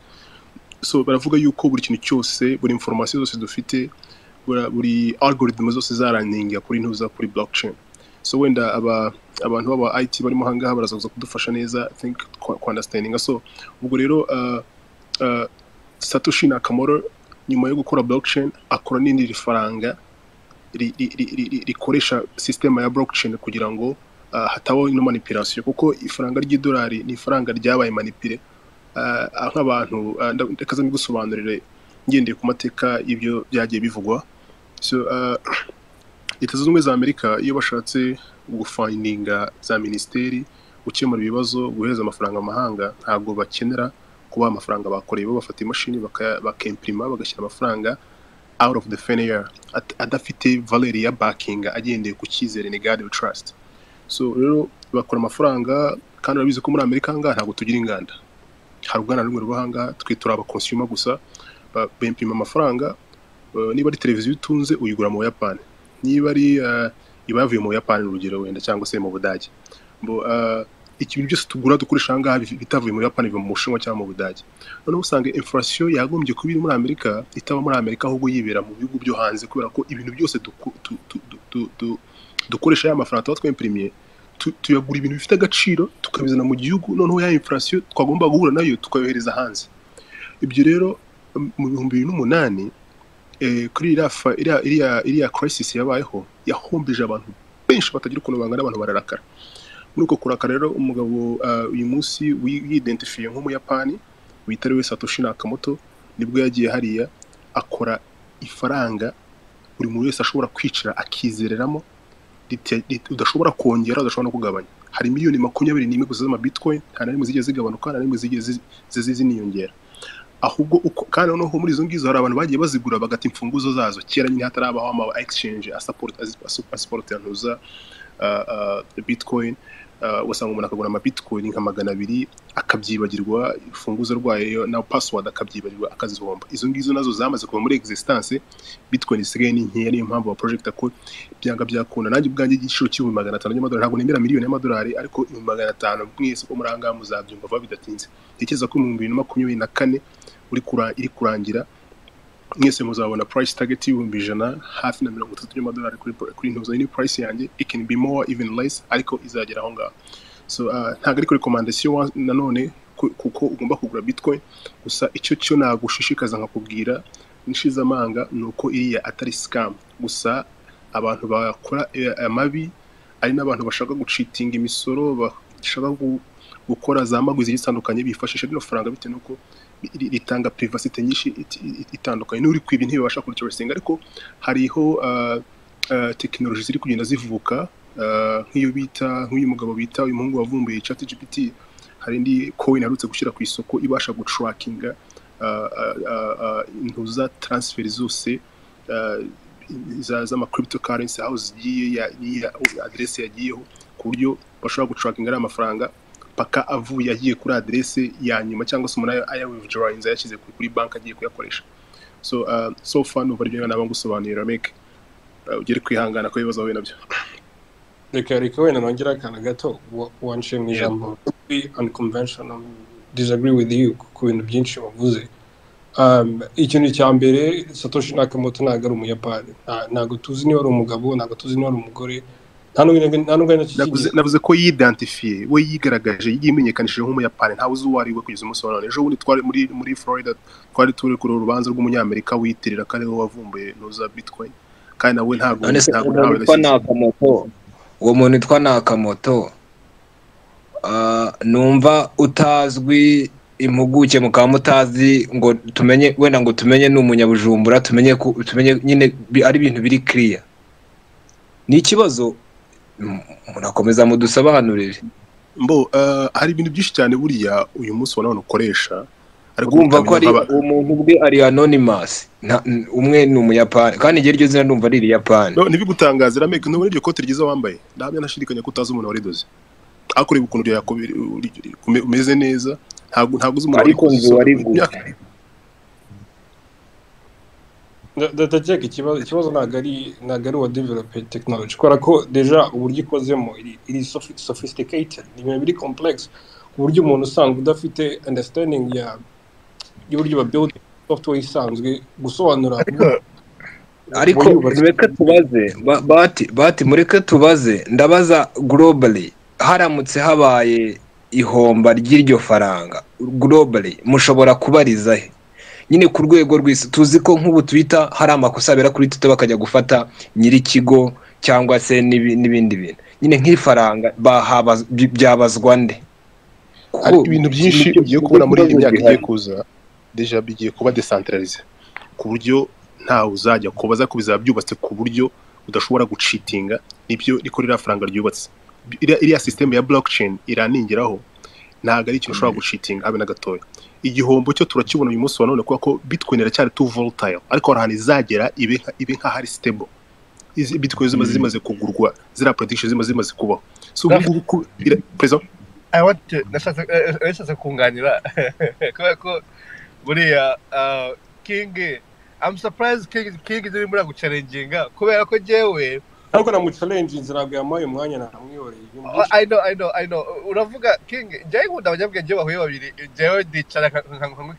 So baravuga yuko buri kintu cyose, buri information zose dufite, buri algorithm zose zaraninga kuri ntuza kuri blockchain. So wenda abantu baba IT barimo hangaha barazaza kudufasha neza, I think understanding. So ubwo rero Satoshi Nakamoto nyuma yo gukora blockchain akora n'indi rifaranga rikoresha system ya blockchain kugira ngo hatabaho ino manipulation, kuko ifaranga ry'idolari ni ifaranga ryabaye manipule nk'abantu. Ndakaza mbigusobanurire ngendeye ku mateka ibyo byagiye bivugwa. So Leta Zunze Ubumwe za Amerika iyo bashatse gufindinga za ministeri gukemura ibibazo guhereza amafaranga amahanga, ntabwo bakenera kubaha amafaranga bakoreye bo bafata imashini bakimprima bagashyira amafaranga out of the thin air adafite valeur ya backing agendeye ku cyizere ni God we trust. So rero bakora amafaranga kandi urabizi ko muri Amerika ngaha ntabwo tugira inganda, hari ubwana rumwe rw'ahanga twe turaba consumer gusa bimprima amafaranga. Niba ari televiziyo utunze uyigura mu Buyapani, niba ari ibavuye mu Buyapani urugero wenda cyangwa se mu Budage, ikintu byose tugura dukoresha ngaha bitavuye mu Buyapani biva mu Bushinwa cyangwa mu Budage. Noneho usanga inflation yagombye kuba iri muri Amerika itaba muri Amerika ahubwo yibera mu bihugu byo hanze, kubera ko ibintu byose dukoresha ya mafaranga tuba twimprimiye tuyagura ibintu bifite agaciro tukabizana mu gihugu, noneho ya inflation twagomba guhura nayo tukayohereza hanze. Ibyo rero mu 2008 kuri iriya crisis yabayeho yahombeje abantu benshi batagira ukuntu bangana, abantu bararakara. Muri uko kurakara rero umugabo uyu munsi wiyidentifiye nk'umuyapani witariwe Satoshi Nakamoto nibwo yagiye hariya akora ifaranga buri muntu wese ashobora kwicira akizereramo udashobora kongera udashobora no kugabanya. Hari miliyoni 21 gusa z'ama bitcoin, nta na rimwe zigeze zigabanuka, nta na rimwe zigeze ziniyongera. Ahubwo kandi noneho muri izo ngizo hari abantu bagiye bazigura bagata imfunguzo zazo. Kera nyine hatarabaho ama exchange support yantuza bitcoin, wasanga umuntu akagura ama bitcoin nka 200 akabyibagirwa imfunguzo rwayo na password akabyibagirwa akazihomba. Izo ngizo nazo zamaze kuba muri existence. Bitcoin isigaye ni nkeya, niyo mpamvu wa project ko byanga byakunda. Nanjye ubwanjye igiciro $500 y'amadolari, ntabwo nemera miliyoni y'amadolari, ariko $500 mwese ko muranga muzabyumva vuba bidatinze. Tekereza ko mu 2024 iri kurangira mwese muzabona price target $100 hafi na $30 y'amadolari kuri ntuzo. Ni price yanjye, it can be more even less, ariko izagera aho ngaho. So ntabwo ari recommendation nanone kuko ugomba kugura bitcoin gusa. Icyo cyo nagushishikaza nkakubwira nishiza amanga nuko iriya atari scam gusa. Abantu bakora amabi ari n'abantu bashaka gucitinga imisoro, bashaka gukora za maguzi zitandukanye bifashisha bino faranga bite nuko ritanga privacy nyinshi itandukanye. N'uri kwiba intebe bashaka kuricurasinga, ariko hariho technology ziri kugenda zivuka nk'uyu mugabo bita uyu muhungu wavumbuye ChatGPT. Hari indi coin arutse gushyira ku isoko ibasha gutrackinga intuza transfer zose z'ama cryptocurrency aho zigiye adresse yagiyeho, ku buryo bashobora gutrackinga ari amafaranga paka avuye agiye kuri adresse ya nyuma, cyangwa se umuntu aya withdrawinza yashyize kuri bank agiye kuyakoresha. So far no bari nabo gusobanurira make ugere kwihangana ko ibibazo we nabyo. Reka wenda nongera akana gato wanshimye ijambo unconventional. Disagree with you ku bintu byinshi wavuze. Ikintu cya mbere, Satoshi Nakamoto ntabwo ari umuyapani, ntabwo tuzi niba ari umugabo, ntabwo tuzi niba ari umugore, navuze ko yidentifiye we yigaragaje yimenyekanishije nk'umuyapani. Ntawe uzi uwo ari we kugeza umunsi wa none. Ejo bundi twari muri Florida, twari turi ku rubanza rw'umunyamerika witirira ko ariwe wavumbuye nuza bitcoin, kandi nawe ntabwo Nakamoto. Uwo muntu witwa Nakamoto numva utazwi, impuguke mukaba mutazi ngo tumenye, wenda ngo tumenye ni umunyabujumbura, tumenye nyine ari ibintu biri clear. Ni ikibazo murakomeza mudusobanurire. Hari ibintu byinshi cyane buriya uyu munsi wa none ukoresha, ariko umva ko ari umuntu ubwe ari anonymous. Umwe ni umuyapani kandi igihe ryo zina ndumva ari Yapani. Ntibigutangaza rameke n'ubwo iryo kote ryiza wambaye, ntabwo nashidikanya ko utazi umuntu waridoze. Akora ukuntu umeze neza, ntabwo uzi umuntu ariko nzi wariguye. Ndategeka ikibazo ntabwo ari wa developed technology, kubera ko deja uburyo ikozemo iri sophisticated, ni ibintu biri complex ku buryo umuntu usanga udafite understanding y'uburyo babuild software isanzwe gusobanura. Ariko reka tubaze bati mureke tubaze, ndabaza globally haramutse habaye ihomba ry'iryo faranga globally mushobora kubariza he? Nyine ku rwego rw'isi tuzi ko nk'ubu Twitter hari amakosa abera kuri Twitter bakajya gufata nyiri kigo cyangwa se n'ibindi bintu. Nyine nk'ifaranga byabazwa nde? Hari ibintu byinshi ugiye kubona muri iyi myaka igiye kuza deja bigiye kuba decentralize, ku buryo ntawe uzajya kubaza ko bizaba byubatse ku buryo udashobora gucitinga. Nibyo rikorera faranga ryubatse. Iriya system ya blockchain iraningiraho, ntabwo ari ikintu ushobora gucitinga habe na gatoya. igihombo cyo turakibona uyu munsi wa none kuko Bitcoin iracyari too volatile ariko hari izagera ibe nka hari stable izi Bitcoin zimaze kugurwa zira prediction zimaze kubaho so ngubu prezo I want to nashaka kunganira ko buriya King I'm surprised King diri muri guchallenginga kubera ko jewe ariko na mu challenge nzirabwa yamoye umwanya na mwihoreye I know uravuga King jewe nkunda abanyabwenge bahuye babiri jewe ndicara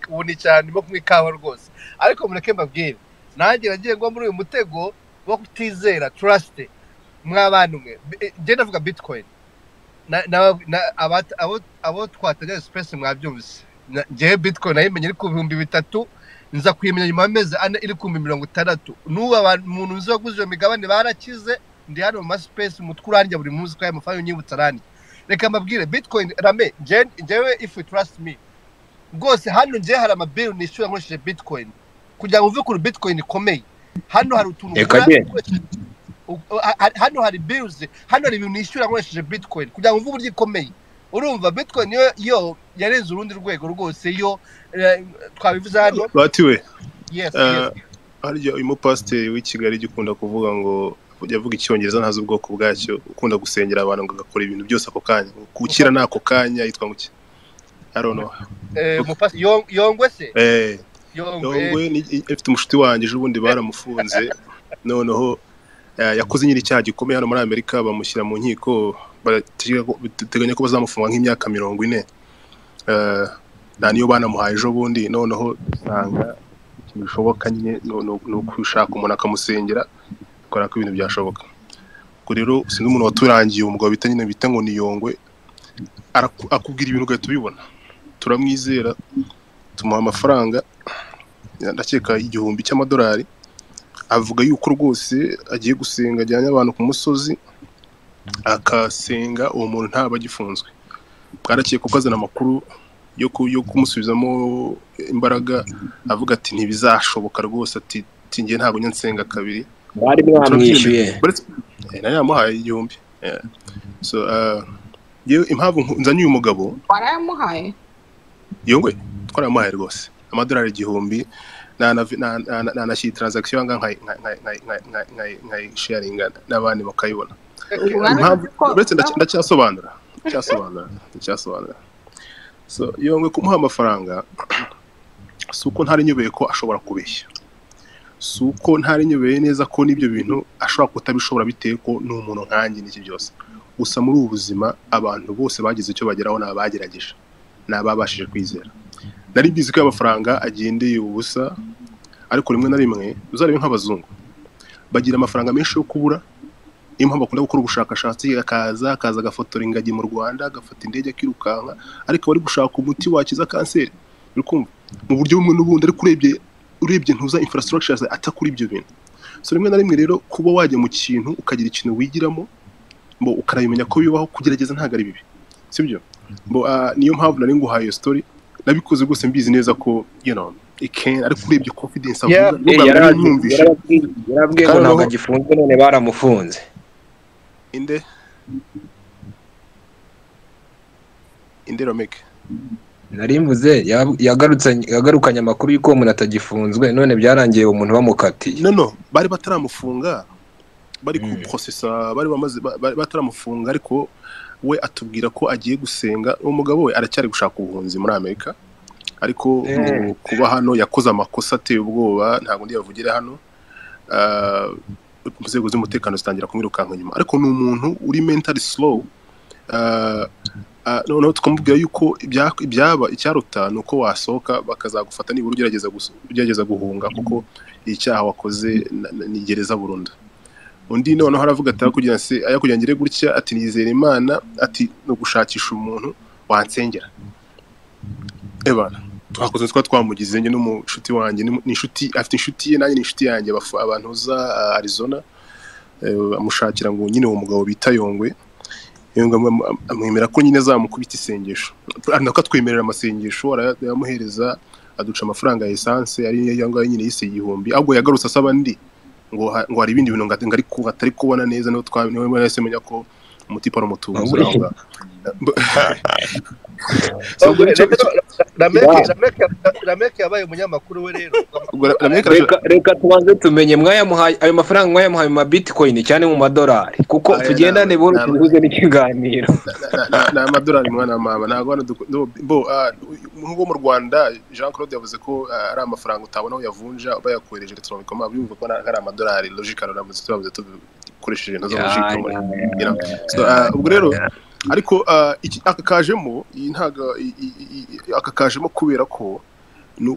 nkuni cyane mo kumikaho rwose ariko mureke mbabwire nanjye nagiye ngo muri uyu mutego wo kutizera trust mw'abantu mwe je ndavuga Bitcoin abo twataga space mwabyumvise je Bitcoin nayimenye ku 3,000 nza kuyimenya nyuma y'amezi ane iri ku 60 n'ubu abantu nzo guze migabane barakize ndi hano mu space mutkuranja buri munsi kwa amafayo nyibutsa rani reka mbabwire Bitcoin rame jewe if you trust me gose hano je hari amabill nishyura nkoresheje Bitcoin kugira ngo uve ku Bitcoin ikomeye hano hari utuntu hano hari bills hano hari ibintu nishyura nkoresheje Bitcoin kugira ngo uve uburyo ikomeye urumva Bitcoin yo yarenze urundi rwego rwose yo twabivuze hano batiwe yes harya uyu pastor w'Ikigali gikunda kuvuga ngo yavuga icyongereza ntazi ubwoko bwacyo ukunda gusengera abantu ngo agakora ibintu byose ako kanya gukira nako kanya yitwa nguki I don't know mu pastor yongwe se yongwe ni ifite umushuti wanjye ubundi baramufunze noneho yakoze nyiri cyaha gikomeye hano muri Amerika bamushyira mu nkiko bateganya ko bazamufunga nk'imyaka 40 na niyo banamuhaye ejo bundi noneho usanga ikintu bishoboka nyine no kushaka umuntu akamusengera akora ko ibintu byashoboka ko rero sinzi umuntu waturangiye umugabo bita nyine bita ngo ni Yongwe akubwira ibintu ugahita ubibona turamwizera tumuha amafaranga ndakeka $1,000 avuga yuko rwose agiye gusenga ajyanye abantu ku musozi akasenga uwo muntu ntaba agifunzwe bwarakiye kuko azana amakuru yo kumusubizamo imbaraga avuga ati ntibizashoboka rwose ati ngiye ntabwo nsenga kabiri bari mwamwishyuye nayamuhaye 1,000 so yewe impamvu nzanye uyu mugabo warayamuhaye Yongwe twaramuhaye rwose amadolari 1,000 na nashyira transaction nka sharing n'abandi bakayibona uretse ndacyasobanura so Yongwe kumuha amafaranga suko ntari nyubeye ko ashobora kubeshya suko ntari nyubeye neza ko nibyo bintu ashobora kutabishobora biteye ko n'umuntu nkanjye n'iki byose gusa muri ubu buzima abantu bose bagize icyo bageraho n'abagerageje n'ababashije kwizera nari bizi ko amafaranga agendeye ubusa ariko rimwe na rimwe uzarebe nk'abazungu bagira amafaranga menshi yo kubura impamvu bakunda gukora ubushakashatsi akaza agafotora ingagi mu Rwanda agafata indege akirukanka ariko bari gushaka umuti wakiza kanseri urukumva mu buryo bumwe n'ubundi ariko urebye ntuza infrastructures atakuri ibyo bintu so rimwe na rimwe rero kuba wajya mu kintu ukagira ikintu wigiramo mbo ukarabimenya ko bibaho kugerageza ntago ari bibi sibyo mbo niyo mpamvu nari nguhaye iyo story nabikoze gose mbizi neza ko ariko urebye confidence avuga yarabwiye ko ntabwo agifunzwe none baramufunze inde Romeke narimvuze yagarukanye amakuru y'uko umuntu atagifunzwe none byarangiye umuntu bamukatiye no bari bataramufunga bari ku processa bari bataramufunga ariko we atubwira ko agiye gusenga umugabo we aracyari gushaka ubuhunzi muri Amerika ariko kuba hano yakoze amakosa ateye ubwoba ntabwo ndi yavugira hano inzego z'umutekano zitangira kumwirukanka nyuma ariko ni umuntu uri mentally slow noneho tukamubwira yuko ibyaba icyaruta ni uko wasohoka bakazagufata nibura ugerageza guhunga kuko icyaha wakoze ni gereza burundu undi noneho haravuga ati kugira ngire gutya ati nizera Imana ati no gushakisha umuntu wansengera ebana twakoze twamugize nge n'umushuti wanjye ni inshuti afite inshuti ye nanjye ni inshuti yanjye abantu za Arizona amushakira ngo nyine uwo mugabo bita Yongwe amwemera ko nyine azamukubita isengesho nako atwemerera amasengesho arayamuhereza aduca amafaranga ya essence ari yangaye nyine yise 1,000 ahubwo yagarutse asaba ndi ngo hari ibindi bintu ngari kuba atari kubona neza no niwe mwese menya ko umutipa ari umutunzi Rameke yabaye umunyamakuru we rero. Reka tubanze tumenye mwayamuhaye ayo mafaranga mwayamuhaye mu bitcoin cyane mu madolari kuko tugendane buru tuhuze n'ikiganiro. Na amadolari mwana mama ntago nko mu Rwanda Jean Claude yavuze ko ari amafaranga utabona aho yavunja bayakohereje electronic koma byumva ko ari amadolari logical ramutse tubavuze tukoresheje nazo logical ubwo rero ariko akakajemo akakajemo kubera ko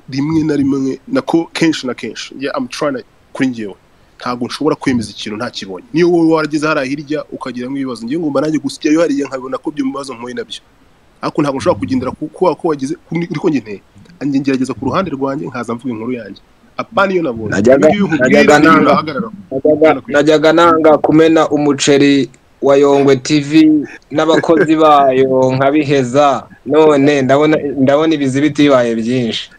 rimwe na rimwe nako kenshi na kenshi I'm trying kuri ngewe ntago nshobora kwemeza ikintu ntakibonye niyo wowe warageze hara hirya ukagira nk'ibibazo ngiye ngomba nanjye gusijyayo hariya nkabona ko byo bibazo mpoye nabyo ariko ntago nshobora kugendera kuko wageze uriko nge ngerageza ku ruhande rwanjye nkaza mvuga inkuru yanjye apani yo nabonye najyaga nanga kumena umuceri wa Yongwe TV n'abakozi bayo nkabiheza none ndabona ibizibiti bibaye byinshi.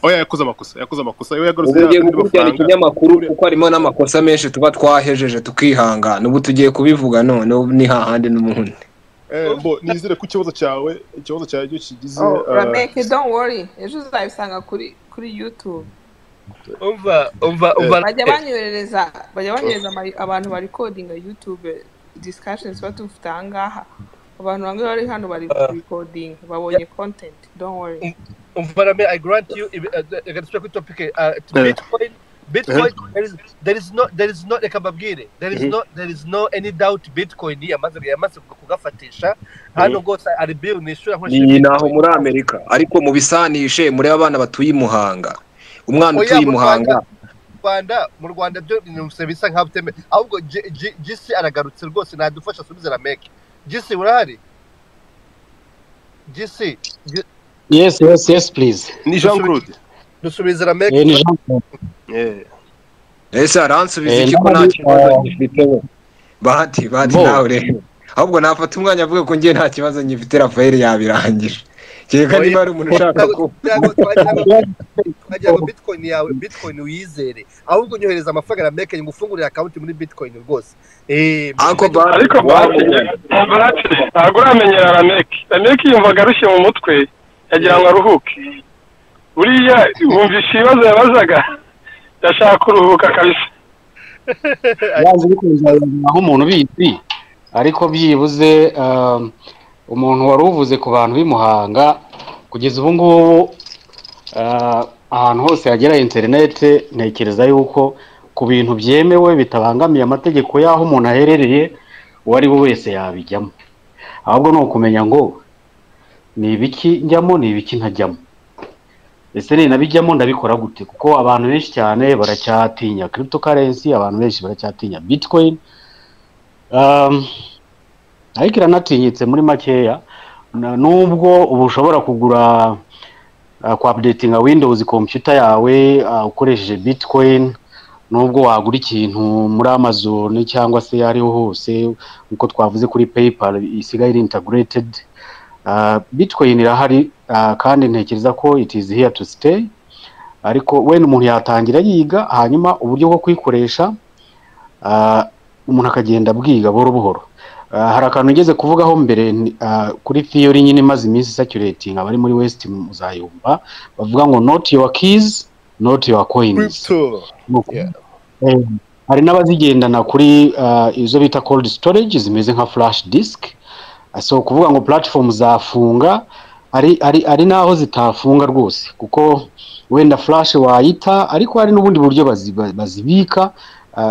Oya yakoze amakosa yo yagarutse y'amafaranga ikinyamakuru kuko harimo n'amakosa menshi tuba twahejeje tukihangana ubu tugiye kubivuga none ni hahandi n'umuhundi. Nizere ku ikibazo cyawe cyo kigize Rameke don't worry ejo uzabisanga kuri YouTube. bajya banyohereza abantu bari codinga YouTube discussions batufite ahangaha abantu bamwe bari hano bari recording babonye content don't worry. I grant you against the topic Bitcoin there is no ekababwire there is no any doubt Bitcoin yamaze kugafatisha hano gose ari bill nishura ni naho muri Amerika ariko mu bisanishe muri abana batuye Muhanga umwana utuye Muhanga mu Rwanda byo bisa nka buteme ahubwo GC aragarutse rwose nadufasha subiza Rameke GC urahari GC yes please ni Jean Claude dusubiza Rameke ni Jean Claude ese aransubiza iki ko nta kibazo gifite bahati nawe rero ahubwo nafata umwanya avuga ko ngiye nta kibazo ngifite Rafael yabirangije cyeka niba ari umuntu ushaka ko twajya ngo Bitcoin uyizere ahubwo nyohereza amafaranga Rameke ngufungurira account muri Bitcoin rwose ariko bahati ntabwo uramenyera Rameke yumvaga arushye mu mutwe yagira ngo aruhuke buriya wumvisha ibibazo yabazaga yashaka kuruhuka kabisa yaje bikunze aho umuntu bizi ariko byibuze umuntu wari uvuze ku bantu b'imuhanga kugeza ubu ngubu ahantu hose hagera internet ntekereza yuko ku bintu byemewe bitabangamiye amategeko y'aho umuntu aherereye uwari we wese yabijyamo ahubwo no kumenya ngo ni ibiki njyamo ni ibiki ntajyamo ese ni nabijyamo ndabikora gute kuko abantu benshi cyane baracyatinya cryptocurrency abantu benshi baracyatinya Bitcoin ariko iranatinyitse muri makeya nubwo ubu ushobora kugura ku updating Windows computer yawe ukoresheje Bitcoin nubwo wagura ikintu muri Amazon cyangwa se ariho hose uko twavuze kuri PayPal isigaye integrated Bitcoin irahari kandi ntekereza ko it is here to stay ariko when umuntu yatangira yiga hanyuma uburyo bwo kwikoresha umuntu akagenda bwiga buhoro hari akantu ngeze kuvugaho mbere kuri theory nyine maze iminsi circulating abari muri West muzayumva bavuga ngo not your keys not your coins hari n'abazigendana kuri izo bita cold storage zimeze nka flash disk so kuvuga ngo platform zafunga ari naho zitafunga rwose kuko wenda flash wayita ariko hari n'ubundi buryo bazibika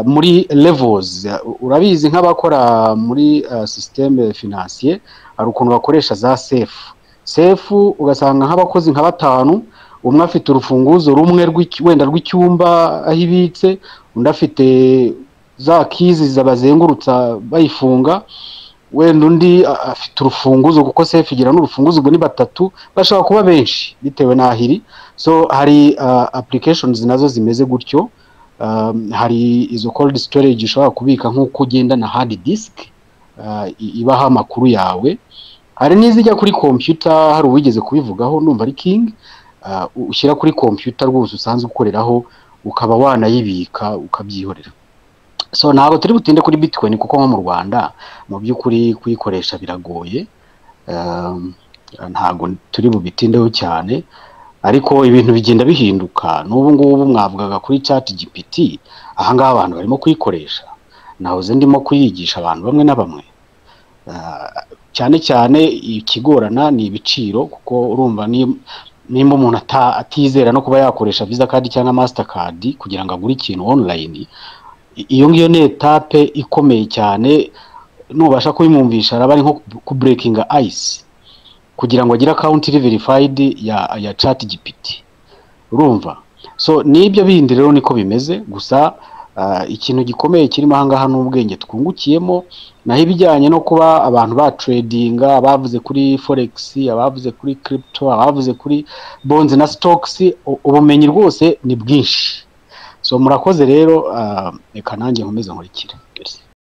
muri levels urabizi nk'abakora muri systeme financier hari ukuntu bakoresha za safe ugasanga nk'abakozi nka batanu umwe afite urufunguzo rumwe wenda rw'icyumba ahibitse undi afite za keys zabazengurutsa bayifunga wenda undi afite urufunguzo kuko safe igira n'urufunguzo ubwo ni batatu bashaka kuba benshi bitewe n'ahiri so hari applications nazo zimeze gutyo hari izo cold storage ushobora kubika nk'uko ugenda na hard disk ibaha amakuru yawe hari n'izijya kuri computer hari uwigeze kubivugaho numva ari King ushyira kuri computer rwose usanzwe ukoreraho ukaba wanayibika ukabyihorera so ntabwo turi butinde kuri Bitcoin kuko nko mu Rwanda mu by'ukuri kuyikoresha biragoye ntago turi bubitindeho cyane ariko ibintu bigenda bihinduka n'ubu ngubu mwavugaga kuri chat GPT ahangaha abantu barimo kuyikoresha nahoze ndimo kuyigisha abantu bamwe na bamwe cyane cyane ikigorana ni ibiciro kuko urumva nimba umuntu atizera no kuba yakoresha Visa card cyangwa Mastercard kugira ngo agure ikintu online iyo ngiyo ni etape ikomeye cyane nubasha kubimwumvisha araba ari nko ku breaking ice kugira ngo agire account verified ya chat GPT urumva so nibyo bindi rero niko bimeze gusa ikintu gikomeye kirimo ahangaha n'ubwenge twungukiyemo naho ibijyanye no kuba abantu ba tradinga abavuze kuri forex abavuze kuri crypto abavuze kuri bonds na stocks ubumenyi rwose ni bwinshi so murakoze rero reka nanjye nkomeze nkurikira